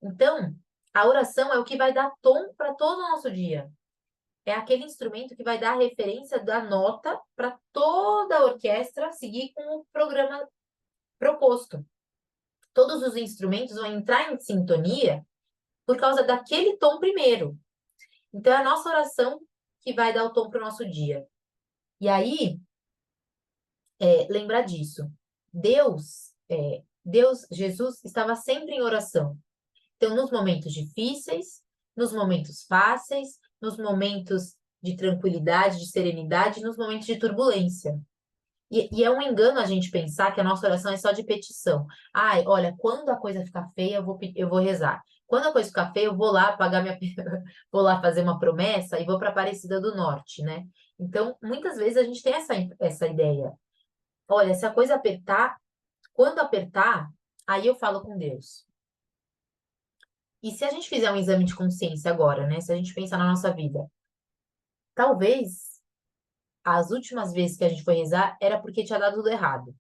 Então, a oração é o que vai dar tom para todo o nosso dia. É aquele instrumento que vai dar a referência da nota para toda a orquestra seguir com o programa proposto. Todos os instrumentos vão entrar em sintonia por causa daquele tom primeiro. Então, é a nossa oração que vai dar o tom para o nosso dia. E aí, lembrar disso. Jesus estava sempre em oração. Então, nos momentos difíceis, nos momentos fáceis, nos momentos de tranquilidade, de serenidade, nos momentos de turbulência. E é um engano a gente pensar que a nossa oração é só de petição. Ai, olha, quando a coisa ficar feia, eu vou rezar. Quando a coisa ficar feia, eu vou lá pagar minha, vou lá fazer uma promessa e vou para Aparecida do Norte, né? Então, muitas vezes a gente tem essa ideia. Olha, se a coisa apertar, quando apertar, aí eu falo com Deus. E se a gente fizer um exame de consciência agora, né? Se a gente pensar na nossa vida, talvez as últimas vezes que a gente foi rezar era porque tinha dado tudo errado.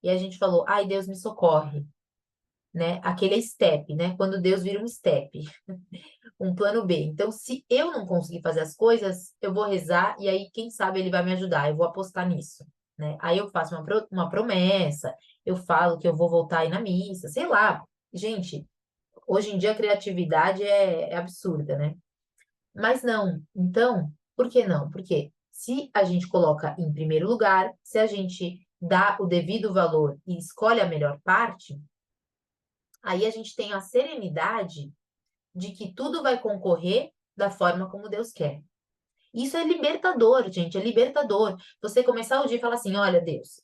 E a gente falou, ai, Deus me socorre, né? Aquele step, né? Quando Deus vira um step, um plano B. Então, se eu não conseguir fazer as coisas, eu vou rezar e aí, quem sabe, ele vai me ajudar. Eu vou apostar nisso, né? Aí eu faço uma promessa, eu falo que eu vou voltar aí na missa, sei lá. Gente, hoje em dia a criatividade é absurda, né? Mas não. Então, por que não? Porque se a gente coloca em primeiro lugar, se a gente dá o devido valor e escolhe a melhor parte, aí a gente tem a serenidade de que tudo vai concorrer da forma como Deus quer. Isso é libertador, gente, é libertador. Você começar o dia e falar assim: olha, Deus,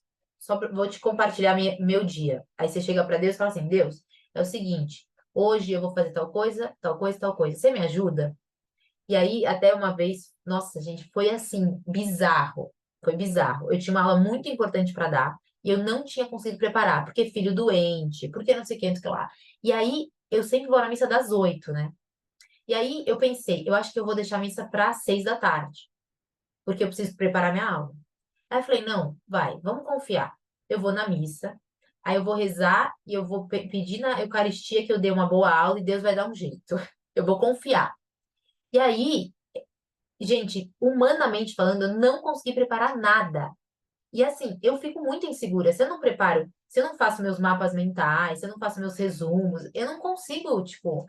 vou te compartilhar meu dia. Aí você chega para Deus e fala assim: Deus, é o seguinte, hoje eu vou fazer tal coisa, tal coisa, tal coisa. Você me ajuda? E aí, até uma vez, nossa, gente, foi assim, bizarro. Foi bizarro. Eu tinha uma aula muito importante para dar e eu não tinha conseguido preparar, porque filho doente, porque não sei o que, não sei o que lá. E aí, eu sempre vou na missa das 8, né? E aí, eu pensei, eu acho que eu vou deixar a missa para 6 da tarde, porque eu preciso preparar minha aula. Aí eu falei, não, vai, vamos confiar. Eu vou na missa, aí eu vou rezar e eu vou pedir na Eucaristia que eu dê uma boa aula e Deus vai dar um jeito. Eu vou confiar. E aí, gente, humanamente falando, eu não consegui preparar nada. E assim, eu fico muito insegura. Se eu não preparo, se eu não faço meus mapas mentais, se eu não faço meus resumos, eu não consigo, tipo,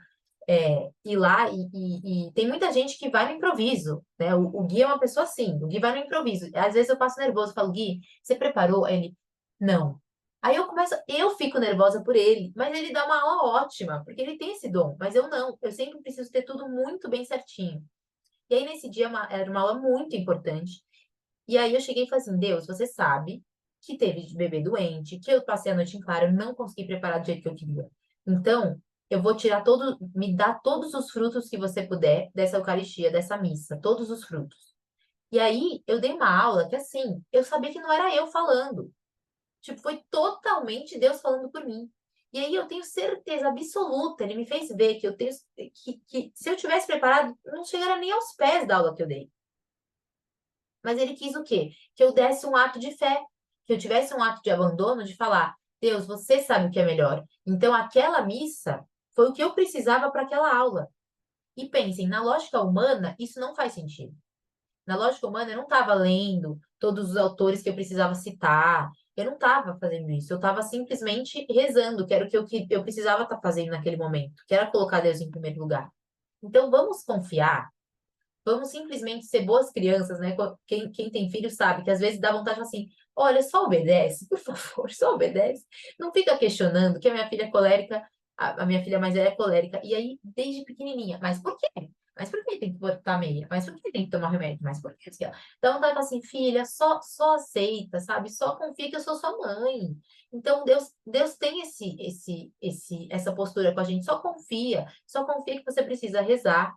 ir lá e tem muita gente que vai no improviso, né? O Gui é uma pessoa assim, o Gui vai no improviso. Às vezes eu passo nervoso, falo, Gui, você preparou? Aí ele, não. Aí eu começo, eu fico nervosa por ele, mas ele dá uma aula ótima, porque ele tem esse dom, mas eu não. Eu sempre preciso ter tudo muito bem certinho. E aí nesse dia era uma aula muito importante. E aí eu cheguei e falei assim, Deus, você sabe que teve de bebê doente, que eu passei a noite em claro, eu não consegui preparar do jeito que eu queria. Então, eu vou tirar todo, me dá todos os frutos que você puder dessa Eucaristia, dessa missa, todos os frutos. E aí eu dei uma aula que assim, eu sabia que não era eu falando. Tipo, foi totalmente Deus falando por mim. E aí eu tenho certeza absoluta, ele me fez ver que eu tenho que se eu tivesse preparado, não chegaria nem aos pés da aula que eu dei. Mas ele quis o quê? Que eu desse um ato de fé, que eu tivesse um ato de abandono, de falar: Deus, você sabe o que é melhor. Então, aquela missa foi o que eu precisava para aquela aula. E pensem, na lógica humana, isso não faz sentido. Na lógica humana, eu não estava lendo todos os autores que eu precisava citar. Eu não estava fazendo isso. Eu estava simplesmente rezando, que era o que eu precisava estar fazendo naquele momento, que era colocar Deus em primeiro lugar. Então, vamos confiar. Vamos simplesmente ser boas crianças, né? Quem tem filho sabe que às vezes dá vontade de falar assim: olha, só obedece, por favor, só obedece. Não fica questionando que a minha filha é colérica, a minha filha mais velha é colérica. E aí, desde pequenininha, mas por quê? Mas por que tem que botar meia? Mas por que tem que tomar remédio? Mas por que? Então, vontade de falar assim, filha, só aceita, sabe? Só confia que eu sou sua mãe. Então, Deus tem essa postura com a gente. Só confia que você precisa rezar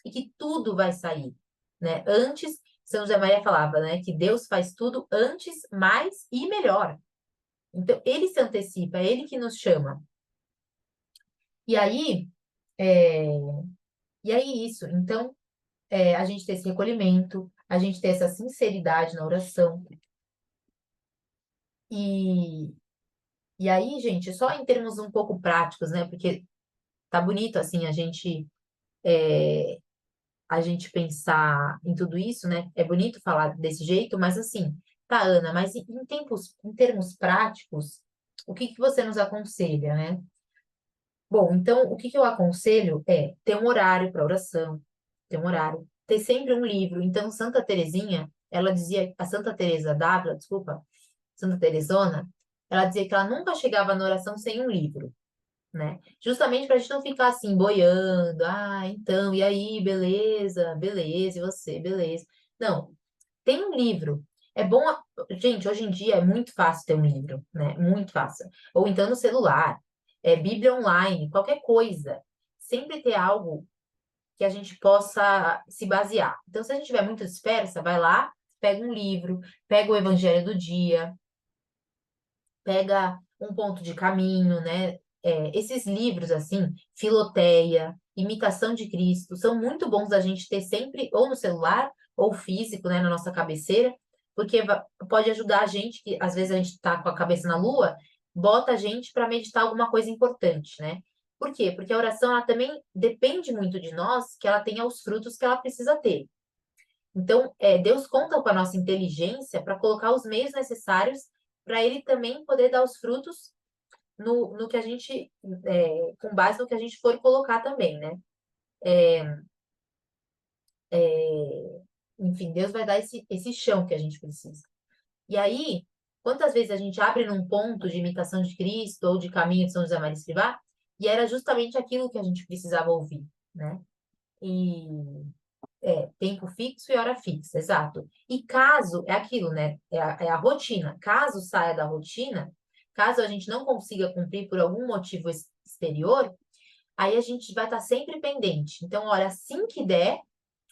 e que tudo vai sair, né? Antes, São José Maria falava, né, que Deus faz tudo antes, mais e melhor. Então, ele se antecipa, é ele que nos chama. E aí, é, e aí isso. Então, a gente ter esse recolhimento, a gente ter essa sinceridade na oração. E, e aí, gente, só em termos um pouco práticos, né? Porque tá bonito assim a gente pensar em tudo isso, né? É bonito falar desse jeito, mas assim, tá, Ana, mas em termos práticos, o que que você nos aconselha, né? Bom, então, o que que eu aconselho é ter um horário para oração, ter um horário, ter sempre um livro. Então, Santa Teresinha, ela dizia, a Santa Teresa d'Ávila, desculpa, Santa Teresona, ela dizia que ela nunca chegava na oração sem um livro, né? Justamente para a gente não ficar assim, boiando, então, e aí, beleza, beleza, e você, beleza. Não, tem um livro. É bom, gente, hoje em dia é muito fácil ter um livro, né? Muito fácil. Ou então no celular, Bíblia online, qualquer coisa. Sempre ter algo que a gente possa se basear. Então, se a gente estiver muito dispersa, vai lá, pega um livro, pega o Evangelho do dia, pega um ponto de caminho, né? Esses livros, assim, Filoteia, Imitação de Cristo, são muito bons a gente ter sempre ou no celular ou físico, né, na nossa cabeceira, porque pode ajudar a gente, que às vezes a gente está com a cabeça na lua, bota a gente para meditar alguma coisa importante, né? Por quê? Porque a oração, ela também depende muito de nós, que ela tenha os frutos que ela precisa ter. Então, Deus conta com a nossa inteligência para colocar os meios necessários para ele também poder dar os frutos no que a gente, com base no que a gente for colocar também, né? Enfim, Deus vai dar esse chão que a gente precisa. E aí, quantas vezes a gente abre num ponto de imitação de Cristo ou de caminho de São José Maria Escrivá, e era justamente aquilo que a gente precisava ouvir, né? E tempo fixo e hora fixa, exato. E caso, é aquilo, né? É a rotina. Caso saia da rotina, caso a gente não consiga cumprir por algum motivo exterior, aí a gente vai estar sempre pendente. Então, olha, assim que der,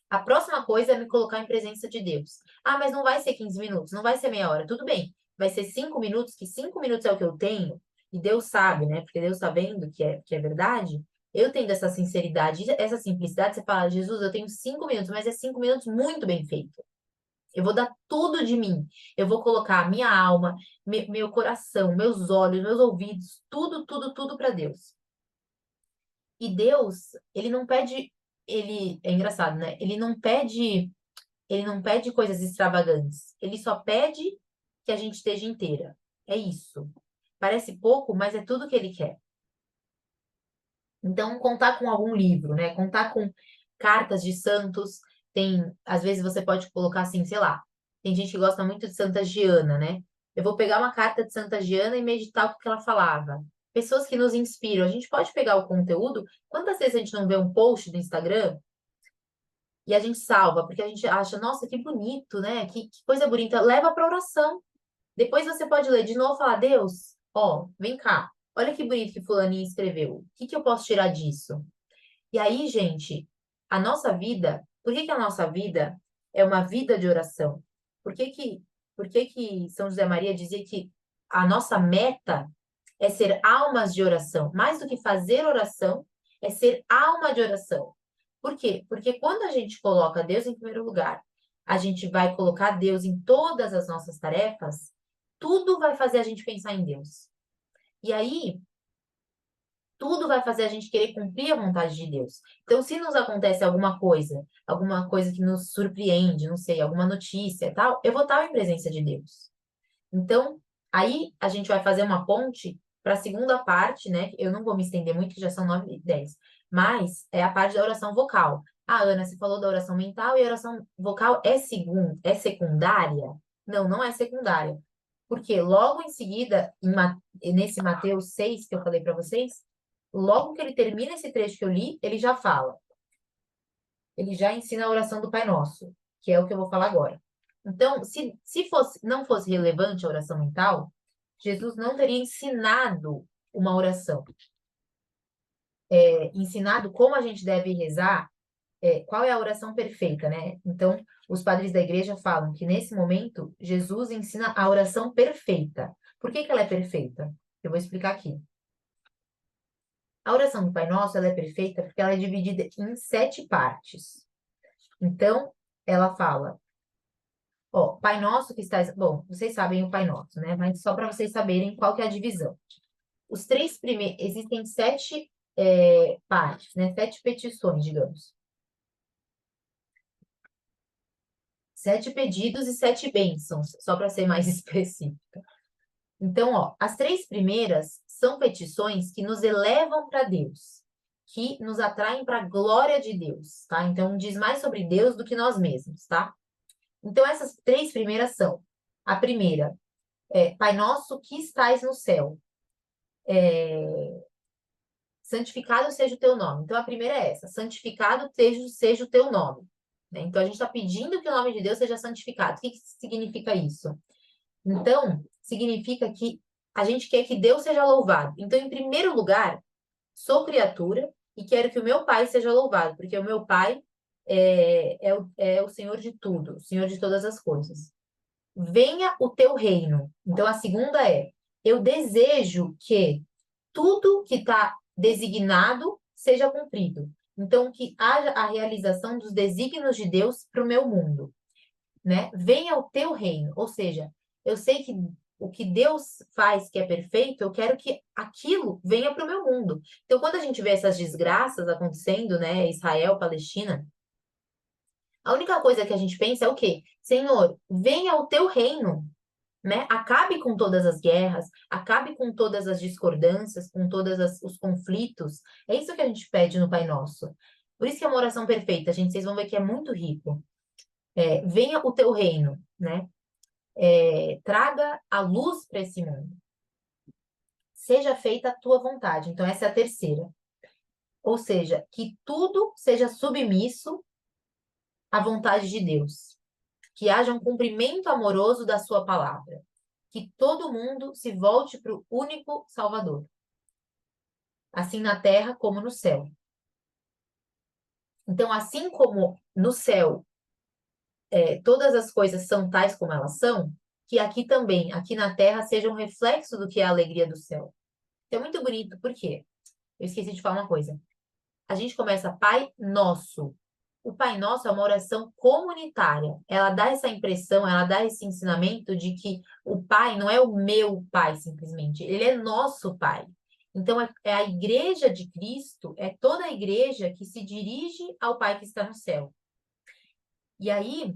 a próxima coisa é me colocar em presença de Deus. Ah, mas não vai ser 15 minutos, não vai ser meia hora. Tudo bem, vai ser 5 minutos, que 5 minutos é o que eu tenho, e Deus sabe, né? Porque Deus está vendo que é verdade. Eu tendo essa sinceridade, essa simplicidade, você fala, Jesus, eu tenho 5 minutos, mas é 5 minutos muito bem feito. Eu vou dar tudo de mim. Eu vou colocar a minha alma, meu coração, meus olhos, meus ouvidos, tudo, tudo, tudo para Deus. E Deus, ele não pede, ele é engraçado, né? Ele não pede coisas extravagantes. Ele só pede que a gente esteja inteira. É isso. Parece pouco, mas é tudo que ele quer. Então, contar com algum livro, né? Contar com cartas de santos. Às vezes você pode colocar assim, sei lá. Tem gente que gosta muito de Santa Giana, né? Eu vou pegar uma carta de Santa Giana e meditar o que ela falava. Pessoas que nos inspiram. A gente pode pegar o conteúdo. Quantas vezes a gente não vê um post do Instagram e a gente salva, porque a gente acha, nossa, que bonito, né? Que coisa bonita. Leva para oração. Depois você pode ler de novo e falar, Deus, ó, vem cá. Olha que bonito que fulaninha escreveu. O que que eu posso tirar disso? E aí, gente, a nossa vida, por que que a nossa vida é uma vida de oração? Por que que, por que que São José Maria dizia que a nossa meta é ser almas de oração? Mais do que fazer oração, é ser alma de oração. Por quê? Porque quando a gente coloca Deus em primeiro lugar, a gente vai colocar Deus em todas as nossas tarefas, tudo vai fazer a gente pensar em Deus. E aí, tudo vai fazer a gente querer cumprir a vontade de Deus. Então, se nos acontece alguma coisa que nos surpreende, não sei, alguma notícia e tal, eu vou estar em presença de Deus. Então, aí a gente vai fazer uma ponte para a segunda parte, né? Eu não vou me estender muito, que já são 9 e 10, mas é a parte da oração vocal. Ah, Ana, você falou da oração mental e a oração vocal é secundária? Não, não é secundária. Porque logo em seguida, nesse Mateus 6 que eu falei para vocês, logo que ele termina esse trecho que eu li, ele já fala. Ele já ensina a oração do Pai Nosso, que é o que eu vou falar agora. Então, se não fosse relevante a oração mental, Jesus não teria ensinado uma oração. Ensinado como a gente deve rezar, qual é a oração perfeita, né? Então, os padres da igreja falam que nesse momento, Jesus ensina a oração perfeita. Por que que ela é perfeita? Eu vou explicar aqui. A oração do Pai Nosso, ela é perfeita porque ela é dividida em 7 partes. Então, ela fala, ó, Pai Nosso que estás... Bom, vocês sabem o Pai Nosso, né? Mas só para vocês saberem qual que é a divisão. Os 3 primeiros... Existem 7 partes, né? 7 petições, digamos. 7 pedidos e 7 bênçãos, só para ser mais específica. Então, ó, as 3 primeiras são petições que nos elevam para Deus, que nos atraem para a glória de Deus, tá? Então, diz mais sobre Deus do que nós mesmos, tá? Então, essas 3 primeiras são: a primeira é Pai Nosso que estais no céu, santificado seja o teu nome. Então, a primeira é essa: santificado seja o teu nome. Né? Então, a gente está pedindo que o nome de Deus seja santificado. O que que significa isso? Então, significa que a gente quer que Deus seja louvado. Então, em primeiro lugar, sou criatura e quero que o meu Pai seja louvado, porque o meu Pai é o Senhor de tudo, o Senhor de todas as coisas. Venha o teu reino. Então, a segunda é: eu desejo que tudo que está designado seja cumprido. Então, que haja a realização dos desígnios de Deus para o meu mundo, né? Venha o teu reino. Ou seja, eu sei que o que Deus faz que é perfeito, eu quero que aquilo venha para o meu mundo. Então, quando a gente vê essas desgraças acontecendo, né? Israel, Palestina, a única coisa que a gente pensa é o quê? Senhor, venha o teu reino, né? Acabe com todas as guerras, acabe com todas as discordâncias, com todos os conflitos. É isso que a gente pede no Pai Nosso. Por isso que é uma oração perfeita, gente. Vocês vão ver que é muito rico. Venha o teu reino, né? Traga a luz para esse mundo. Seja feita a tua vontade. Então, essa é a terceira. Ou seja, que tudo seja submisso à vontade de Deus. Que haja um cumprimento amoroso da sua palavra. Que todo mundo se volte para o único Salvador. Assim na terra como no céu. Então, assim como no céu, todas as coisas são tais como elas são, que aqui também, aqui na terra, seja um reflexo do que é a alegria do céu. Então, é muito bonito, por quê? Eu esqueci de falar uma coisa. A gente começa Pai Nosso. o Pai Nosso é uma oração comunitária. Ela dá essa impressão, ela dá esse ensinamento de que o Pai não é o meu Pai, simplesmente. Ele é nosso Pai. Então, é a igreja de Cristo, é toda a igreja que se dirige ao Pai que está no céu. E aí,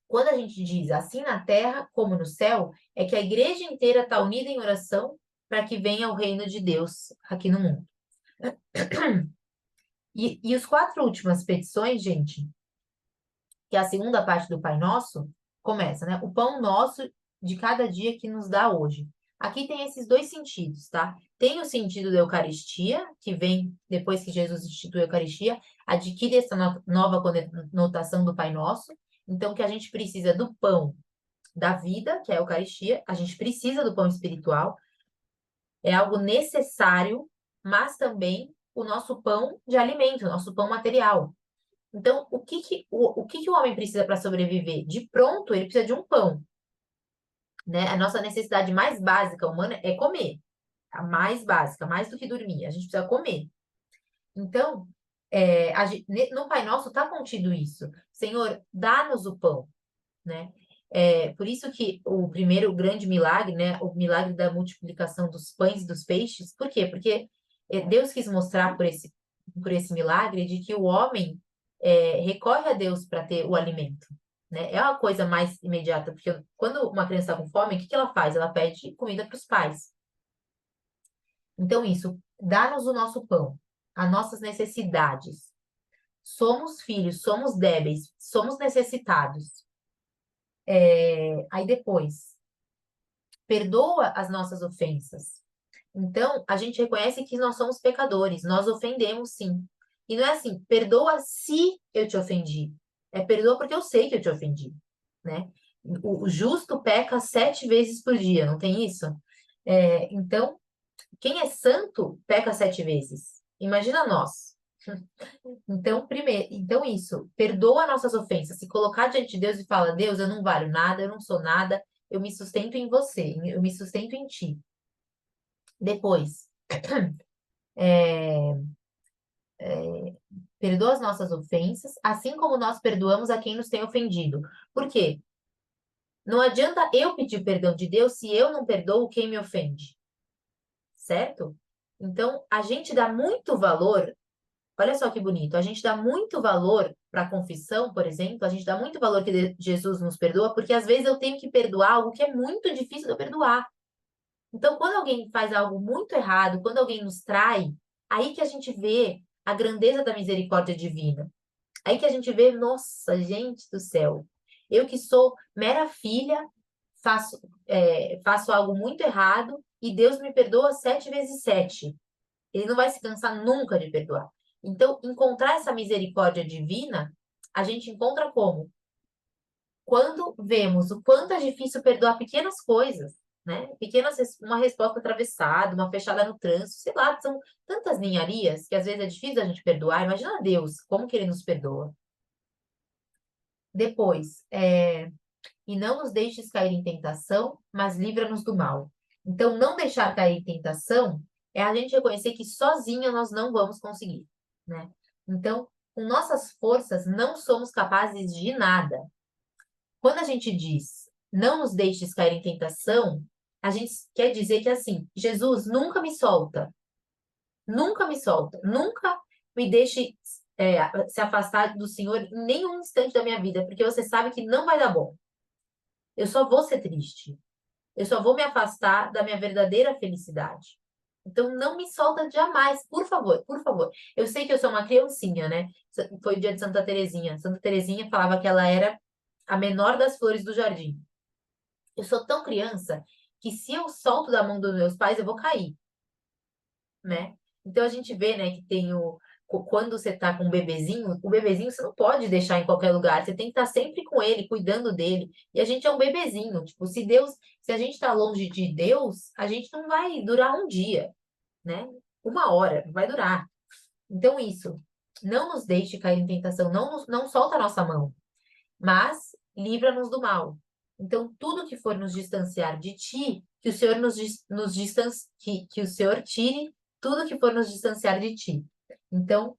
quando a gente diz assim na terra como no céu, é que a igreja inteira está unida em oração para que venha o reino de Deus aqui no mundo. E as 4 últimas petições, gente, que é a segunda parte do Pai Nosso, começa, né? O pão nosso de cada dia que nos dá hoje. Aqui tem esses 2 sentidos, tá? Tem o sentido da Eucaristia, que vem depois que Jesus institui a Eucaristia, adquire essa nova conotação do Pai Nosso. Então, que a gente precisa do pão da vida, que é a Eucaristia, a gente precisa do pão espiritual, é algo necessário, mas também o nosso pão de alimento, o nosso pão material. Então, o que que o homem precisa para sobreviver? De pronto, ele precisa de um pão, né? A nossa necessidade mais básica humana é comer. A mais básica, mais do que dormir. A gente precisa comer. Então, no Pai Nosso está contido isso. Senhor, dá-nos o pão, né? Por isso que o primeiro grande milagre, né? O milagre da multiplicação dos pães e dos peixes. Por quê? Porque Deus quis mostrar por esse milagre de que o homem recorre a Deus para ter o alimento, né? É uma coisa mais imediata, porque quando uma criança está com fome, o que que ela faz? Ela pede comida para os pais. Então, isso, dá-nos o nosso pão, as nossas necessidades. Somos filhos, somos débeis, somos necessitados. Aí depois, perdoa as nossas ofensas. Então, a gente reconhece que nós somos pecadores, nós ofendemos sim. E não é assim, perdoa se eu te ofendi. É perdoa porque eu sei que eu te ofendi, né? O justo peca 7 vezes por dia, não tem isso? Então, quem é santo peca 7 vezes. Imagina nós. Então, primeiro, então isso, perdoa nossas ofensas. Se colocar diante de Deus e fala, Deus, eu não valho nada, eu não sou nada, eu me sustento em você, eu me sustento em ti. Depois, é, perdoa as nossas ofensas, assim como nós perdoamos a quem nos tem ofendido. Por quê? Não adianta eu pedir perdão de Deus se eu não perdoo quem me ofende, certo? Então, a gente dá muito valor. Olha só que bonito. A gente dá muito valor para a confissão, por exemplo. A gente dá muito valor que Jesus nos perdoa, porque às vezes eu tenho que perdoar algo que é muito difícil de eu perdoar. Então, quando alguém faz algo muito errado, quando alguém nos trai, aí que a gente vê a grandeza da misericórdia divina. Aí que a gente vê, nossa, gente do céu. Eu que sou mera filha, faço algo muito errado e Deus me perdoa 7 vezes 7. Ele não vai se cansar nunca de perdoar. Então, encontrar essa misericórdia divina, a gente encontra como? Quando vemos o quanto é difícil perdoar pequenas coisas, né? Uma resposta atravessada, uma fechada no trânsito, sei lá, são tantas ninharias que às vezes é difícil a gente perdoar. Imagina Deus, como que ele nos perdoa. Depois, e não nos deixes cair em tentação, mas livra-nos do mal. Então, não deixar cair em tentação é a gente reconhecer que sozinho nós não vamos conseguir, né? Então, com nossas forças, não somos capazes de nada. Quando a gente diz, não nos deixes cair em tentação, a gente quer dizer que assim, Jesus nunca me solta, nunca me deixe se afastar do Senhor em nenhum instante da minha vida, porque você sabe que não vai dar bom. Eu só vou ser triste. Eu só vou me afastar da minha verdadeira felicidade. Então, não me solta jamais, por favor, por favor. Eu sei que eu sou uma criancinha, né? Foi o dia de Santa Terezinha. Santa Terezinha falava que ela era a menor das flores do jardim. Eu sou tão criança que se eu solto da mão dos meus pais, eu vou cair, né? Então, a gente vê, né, que quando você tá com o bebezinho você não pode deixar em qualquer lugar. Você tem que estar sempre com ele, cuidando dele. E a gente é um bebezinho. Tipo, se a gente tá longe de Deus, a gente não vai durar um dia, né? Uma hora, não vai durar. Então, isso. Não nos deixe cair em tentação, não solta a nossa mão, mas livra-nos do mal. Então, tudo que for nos distanciar de ti, que o Senhor que o Senhor tire tudo que for nos distanciar de ti. Então,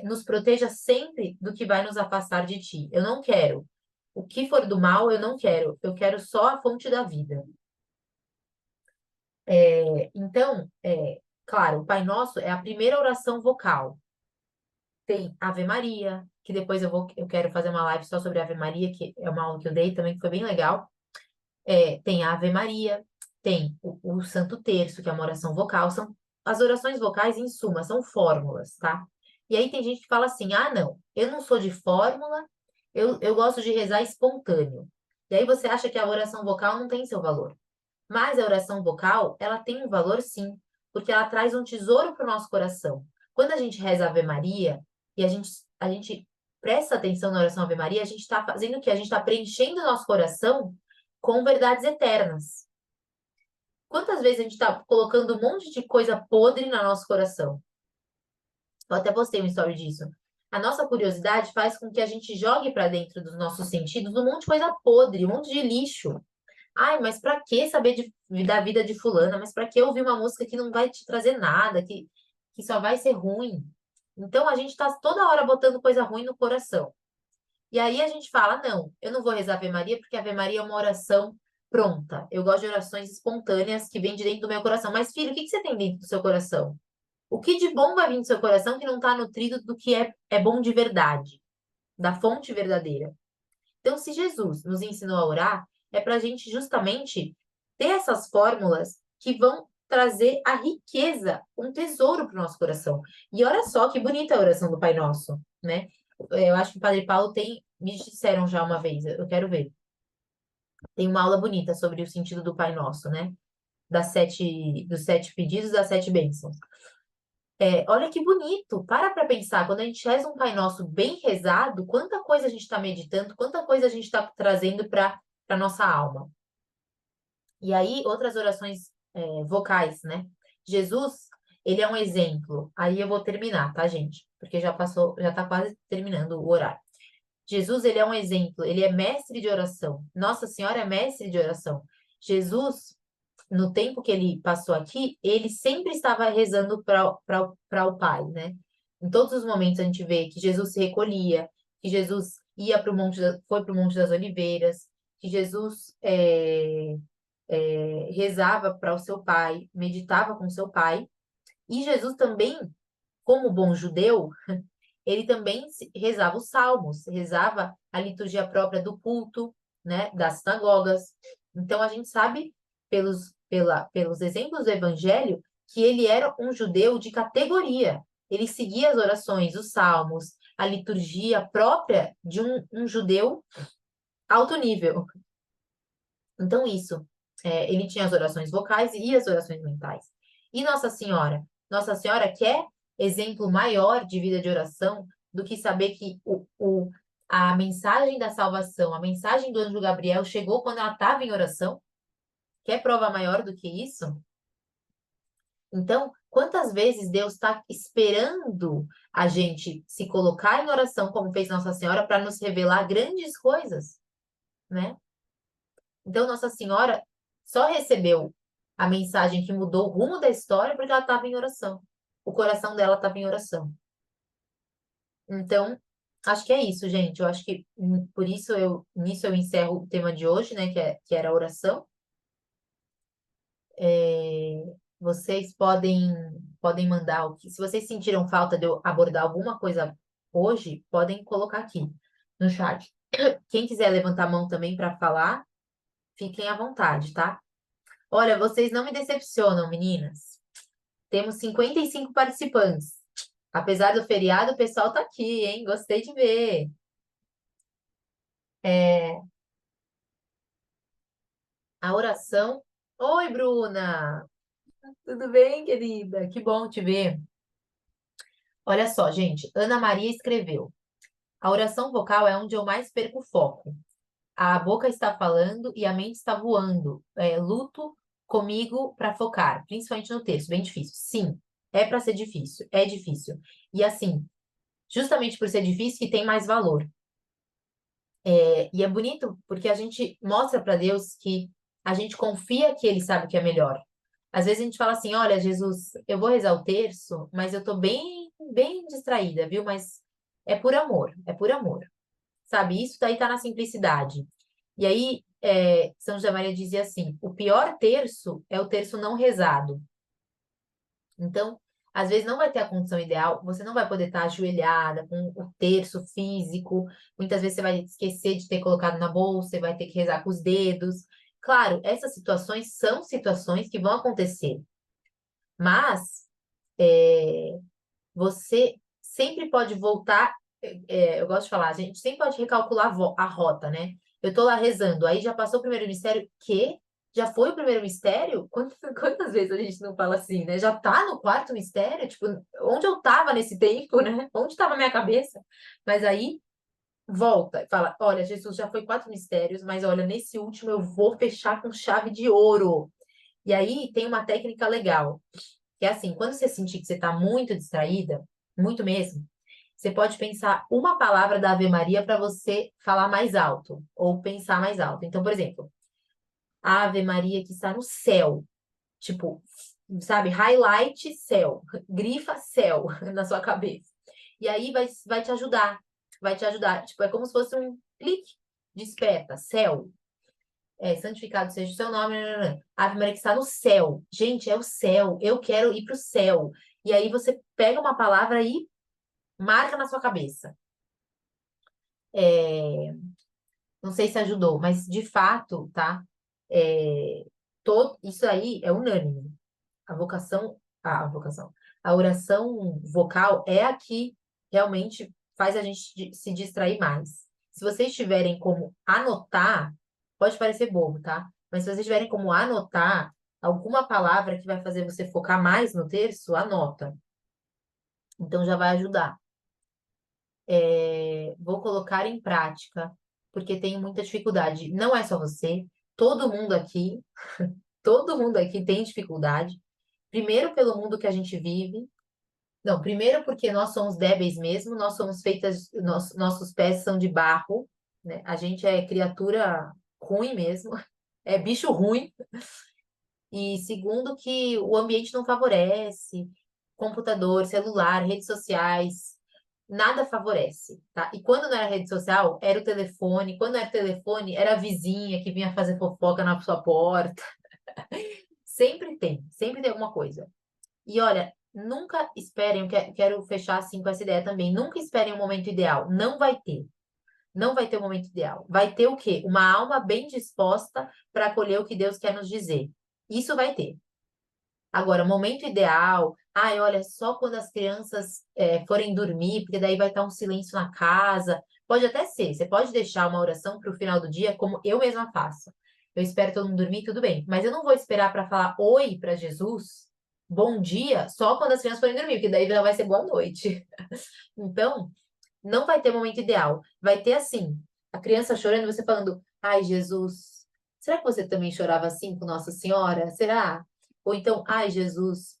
nos proteja sempre do que vai nos afastar de ti. Eu não quero. O que for do mal, eu não quero. Eu quero só a fonte da vida. Então, claro, o Pai Nosso é a primeira oração vocal. Tem Ave Maria, que depois eu quero fazer uma live só sobre Ave Maria, que é uma aula que eu dei também, que foi bem legal. Tem a Ave Maria, tem o Santo Terço, que é uma oração vocal. São as orações vocais, em suma, são fórmulas, tá? E aí tem gente que fala assim: ah, não, eu não sou de fórmula, eu gosto de rezar espontâneo. E aí você acha que a oração vocal não tem seu valor. Mas a oração vocal, ela tem um valor sim, porque ela traz um tesouro para o nosso coração. Quando a gente reza Ave Maria e a gente presta atenção na oração Ave Maria, a gente está fazendo o quê? A gente está preenchendo o nosso coração com verdades eternas. Quantas vezes a gente está colocando um monte de coisa podre no nosso coração? Eu até postei uma história disso. A nossa curiosidade faz com que a gente jogue para dentro dos nossos sentidos um monte de coisa podre, um monte de lixo. Ai, mas pra que saber da vida de fulana? Mas pra que ouvir uma música que não vai te trazer nada, que só vai ser ruim? Então a gente tá toda hora botando coisa ruim no coração. E aí a gente fala, não, eu não vou rezar Ave Maria porque a Ave Maria é uma oração pronta. Eu gosto de orações espontâneas que vêm de dentro do meu coração. Mas, filho, o que que você tem dentro do seu coração? O que de bom vai vir do seu coração que não está nutrido do que é bom de verdade, da fonte verdadeira? Então, se Jesus nos ensinou a orar, é para a gente justamente ter essas fórmulas que vão trazer a riqueza, um tesouro para o nosso coração. E olha só que bonita a oração do Pai Nosso, né? Eu acho que o Padre Paulo tem, me disseram já uma vez, eu quero ver. Tem uma aula bonita sobre o sentido do Pai Nosso, né? Dos 7 pedidos, das 7 bênçãos. Olha que bonito, para pensar, quando a gente reza um Pai Nosso bem rezado, quanta coisa a gente está meditando, quanta coisa a gente está trazendo para a nossa alma. E aí, outras orações vocais, né? Jesus, ele é um exemplo. Aí eu vou terminar, tá, gente? Porque já passou, já tá quase terminando o horário. Jesus, ele é um exemplo, ele é mestre de oração. Nossa Senhora é mestre de oração. Jesus, no tempo que ele passou aqui, ele sempre estava rezando para o Pai, né? Em todos os momentos a gente vê que Jesus se recolhia, que Jesus ia para o monte, foi para o Monte das Oliveiras, que Jesus rezava para o seu Pai, meditava com o seu Pai. E Jesus também, como bom judeu, ele também rezava os salmos, rezava a liturgia própria do culto, né, das sinagogas. Então a gente sabe pelos exemplos do Evangelho que ele era um judeu de categoria. Ele seguia as orações, os salmos, a liturgia própria de um judeu alto nível. Então isso, ele tinha as orações vocais e as orações mentais. E Nossa Senhora? Nossa Senhora quer exemplo maior de vida de oração do que saber que a mensagem da salvação, a mensagem do anjo Gabriel chegou quando ela estava em oração? Quer prova maior do que isso? Então, quantas vezes Deus está esperando a gente se colocar em oração, como fez Nossa Senhora, para nos revelar grandes coisas, né? Então, Nossa Senhora só recebeu a mensagem que mudou o rumo da história porque ela estava em oração. O coração dela estava em oração. Então, acho que é isso, gente. Eu acho que por isso nisso eu encerro o tema de hoje, né? Que era a oração. É, vocês podem mandar o que. Se vocês sentiram falta de eu abordar alguma coisa hoje, podem colocar aqui no chat. Quem quiser levantar a mão também para falar, fiquem à vontade, tá? Olha, vocês não me decepcionam, meninas. Temos 55 participantes. Apesar do feriado, o pessoal tá aqui, hein? Gostei de ver. É, a oração. Oi, Bruna! Tudo bem, querida? Que bom te ver. Olha só, gente. Ana Maria escreveu: a oração vocal é onde eu mais perco o foco. A boca está falando e a mente está voando. Luto comigo para focar, principalmente no texto. Bem difícil. Sim, é para ser difícil. É difícil. E assim, justamente por ser difícil que tem mais valor. E é bonito porque a gente mostra para Deus que a gente confia que Ele sabe o que é melhor. Às vezes a gente fala assim: olha, Jesus, eu vou rezar o terço, mas eu tô bem bem distraída, viu? Mas é por amor, é por amor. Sabe? Isso daí tá na simplicidade. E aí, São José Maria dizia assim: o pior terço é o terço não rezado. Então, às vezes não vai ter a condição ideal, você não vai poder estar ajoelhada com o terço físico, muitas vezes você vai esquecer de ter colocado na bolsa, você vai ter que rezar com os dedos. Claro, essas situações são situações que vão acontecer, mas é, você sempre pode voltar. Eu gosto de falar, a gente sempre pode recalcular a rota, né? Eu tô lá rezando, aí já passou o primeiro mistério, que já foi o primeiro mistério? Quantas vezes a gente não fala assim, né? Já tá no quarto mistério? Tipo, onde eu tava nesse tempo, né? Onde estava a minha cabeça? Mas aí volta e fala: olha, Jesus já foi 4 mistérios, mas olha, nesse último eu vou fechar com chave de ouro. E aí tem uma técnica legal, que é assim, quando você sentir que você está muito distraída, muito mesmo, você pode pensar uma palavra da Ave Maria para você falar mais alto, ou pensar mais alto. Então, por exemplo, Ave Maria que está no céu. Tipo, sabe, highlight céu, grifa céu na sua cabeça. E aí vai te ajudar, vai te ajudar. Tipo, é como se fosse um clique, desperta, céu. Santificado seja o seu nome. Nananã. Ave Maria que está no céu. Gente, é o céu. Eu quero ir para o céu. E aí você pega uma palavra e marca na sua cabeça. É, não sei se ajudou, mas de fato, tá? É, isso aí é unânime. A vocação, a oração vocal é a que realmente faz a gente se distrair mais. Se vocês tiverem como anotar, pode parecer bobo, tá? Mas se vocês tiverem como anotar alguma palavra que vai fazer você focar mais no terço, anota. Então já vai ajudar. Vou colocar em prática, porque tenho muita dificuldade. Não é só você, todo mundo aqui, todo mundo aqui tem dificuldade. Primeiro pelo mundo que a gente vive. Não, primeiro porque nós somos débeis mesmo, nós somos feitas, nossos pés são de barro, né? A gente é criatura ruim mesmo, é bicho ruim. E segundo que o ambiente não favorece, computador, celular, redes sociais, nada favorece, tá? E quando não era rede social, era o telefone, quando era telefone, era a vizinha que vinha fazer fofoca na sua porta. Sempre tem alguma coisa. E olha, nunca esperem, quero fechar assim com essa ideia também. Nunca esperem o momento ideal. Não vai ter. Não vai ter o momento ideal. Vai ter o quê? Uma alma bem disposta para acolher o que Deus quer nos dizer. Isso vai ter. Agora, momento ideal. Ai, olha, só quando as crianças forem dormir, porque daí vai estar um silêncio na casa. Pode até ser. Você pode deixar uma oração para o final do dia, como eu mesma faço. Eu espero todo mundo dormir, tudo bem. Mas eu não vou esperar para falar oi para Jesus, bom dia, só quando as crianças forem dormir, porque daí já vai ser boa noite. Então, não vai ter momento ideal. Vai ter assim, a criança chorando, você falando: ai, Jesus, será que você também chorava assim com Nossa Senhora? Será? Ou então, ai, Jesus,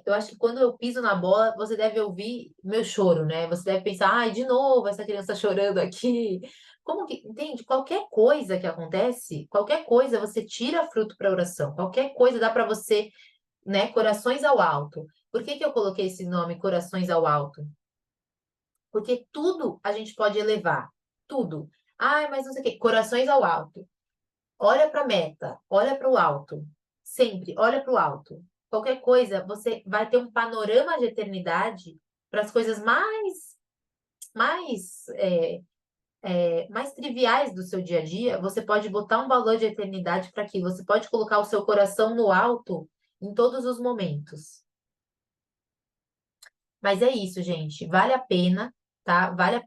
eu acho que quando eu piso na bola, você deve ouvir meu choro, né? Você deve pensar: ai, de novo essa criança chorando aqui. Como que, entende? Qualquer coisa que acontece, qualquer coisa você tira fruto para oração. Qualquer coisa dá para você, né? Corações ao alto. Por que que eu coloquei esse nome, Corações ao Alto? Porque tudo a gente pode elevar. Tudo. Ai, mas não sei o quê. Corações ao alto. Olha para a meta. Olha para o alto. Sempre, olha para o alto. Qualquer coisa, você vai ter um panorama de eternidade para as coisas mais triviais do seu dia a dia. Você pode botar um valor de eternidade para aquilo. Você pode colocar o seu coração no alto em todos os momentos. Mas é isso, gente. Vale a pena, tá? Vale a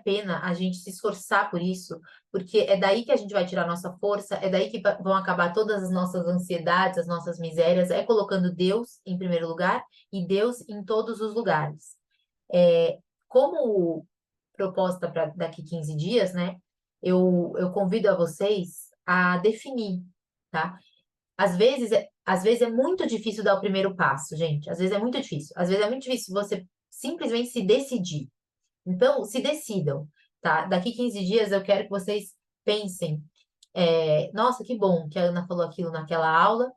pena a gente se esforçar por isso, porque é daí que a gente vai tirar nossa força, é daí que vão acabar todas as nossas ansiedades, as nossas misérias, é colocando Deus em primeiro lugar e Deus em todos os lugares. É, como proposta para daqui 15 dias, né? Eu convido a vocês a definir, tá? Às vezes é muito difícil dar o primeiro passo, gente. Às vezes é muito difícil. Às vezes é muito difícil você simplesmente se decidir. Então, se decidam, tá? Daqui 15 dias eu quero que vocês pensem. Nossa, que bom que a Ana falou aquilo naquela aula,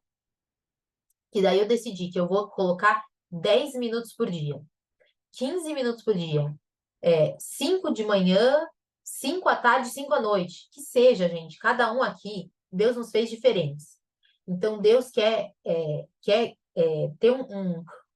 que daí eu decidi que eu vou colocar 10 minutos por dia, 15 minutos por dia, 5 de manhã, 5 à tarde, 5 à noite. Que seja, gente, cada um aqui, Deus nos fez diferentes. Então, Deus quer ter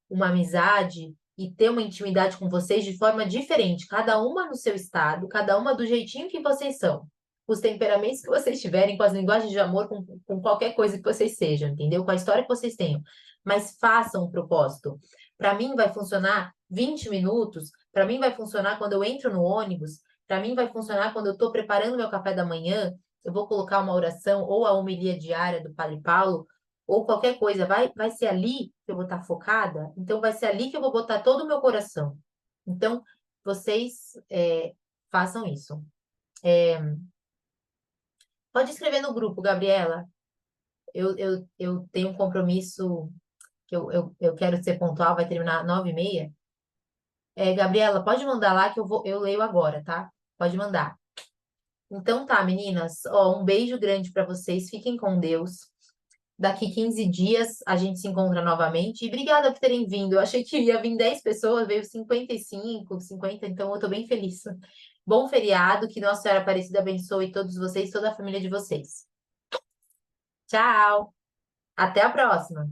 uma amizade e ter uma intimidade com vocês de forma diferente, cada uma no seu estado, cada uma do jeitinho que vocês são. Os temperamentos que vocês tiverem, com as linguagens de amor, com qualquer coisa que vocês sejam, entendeu? Com a história que vocês tenham. Mas façam um propósito. Para mim vai funcionar 20 minutos, para mim vai funcionar quando eu entro no ônibus, para mim vai funcionar quando eu estou preparando meu café da manhã, eu vou colocar uma oração ou a homilia diária do Padre Paulo, ou qualquer coisa, vai ser ali que eu vou estar focada, então vai ser ali que eu vou botar todo o meu coração. Então, vocês façam isso. Pode escrever no grupo, Gabriela. Eu tenho um compromisso que eu quero ser pontual, vai terminar 9h30. Gabriela, pode mandar lá que eu leio agora, tá? Pode mandar. Então tá, meninas. Ó, um beijo grande para vocês. Fiquem com Deus. Daqui 15 dias a gente se encontra novamente. E obrigada por terem vindo. Eu achei que ia vir 10 pessoas, veio 55, 50, então eu tô bem feliz. Bom feriado, que Nossa Senhora Aparecida abençoe todos vocês, toda a família de vocês. Tchau! Até a próxima!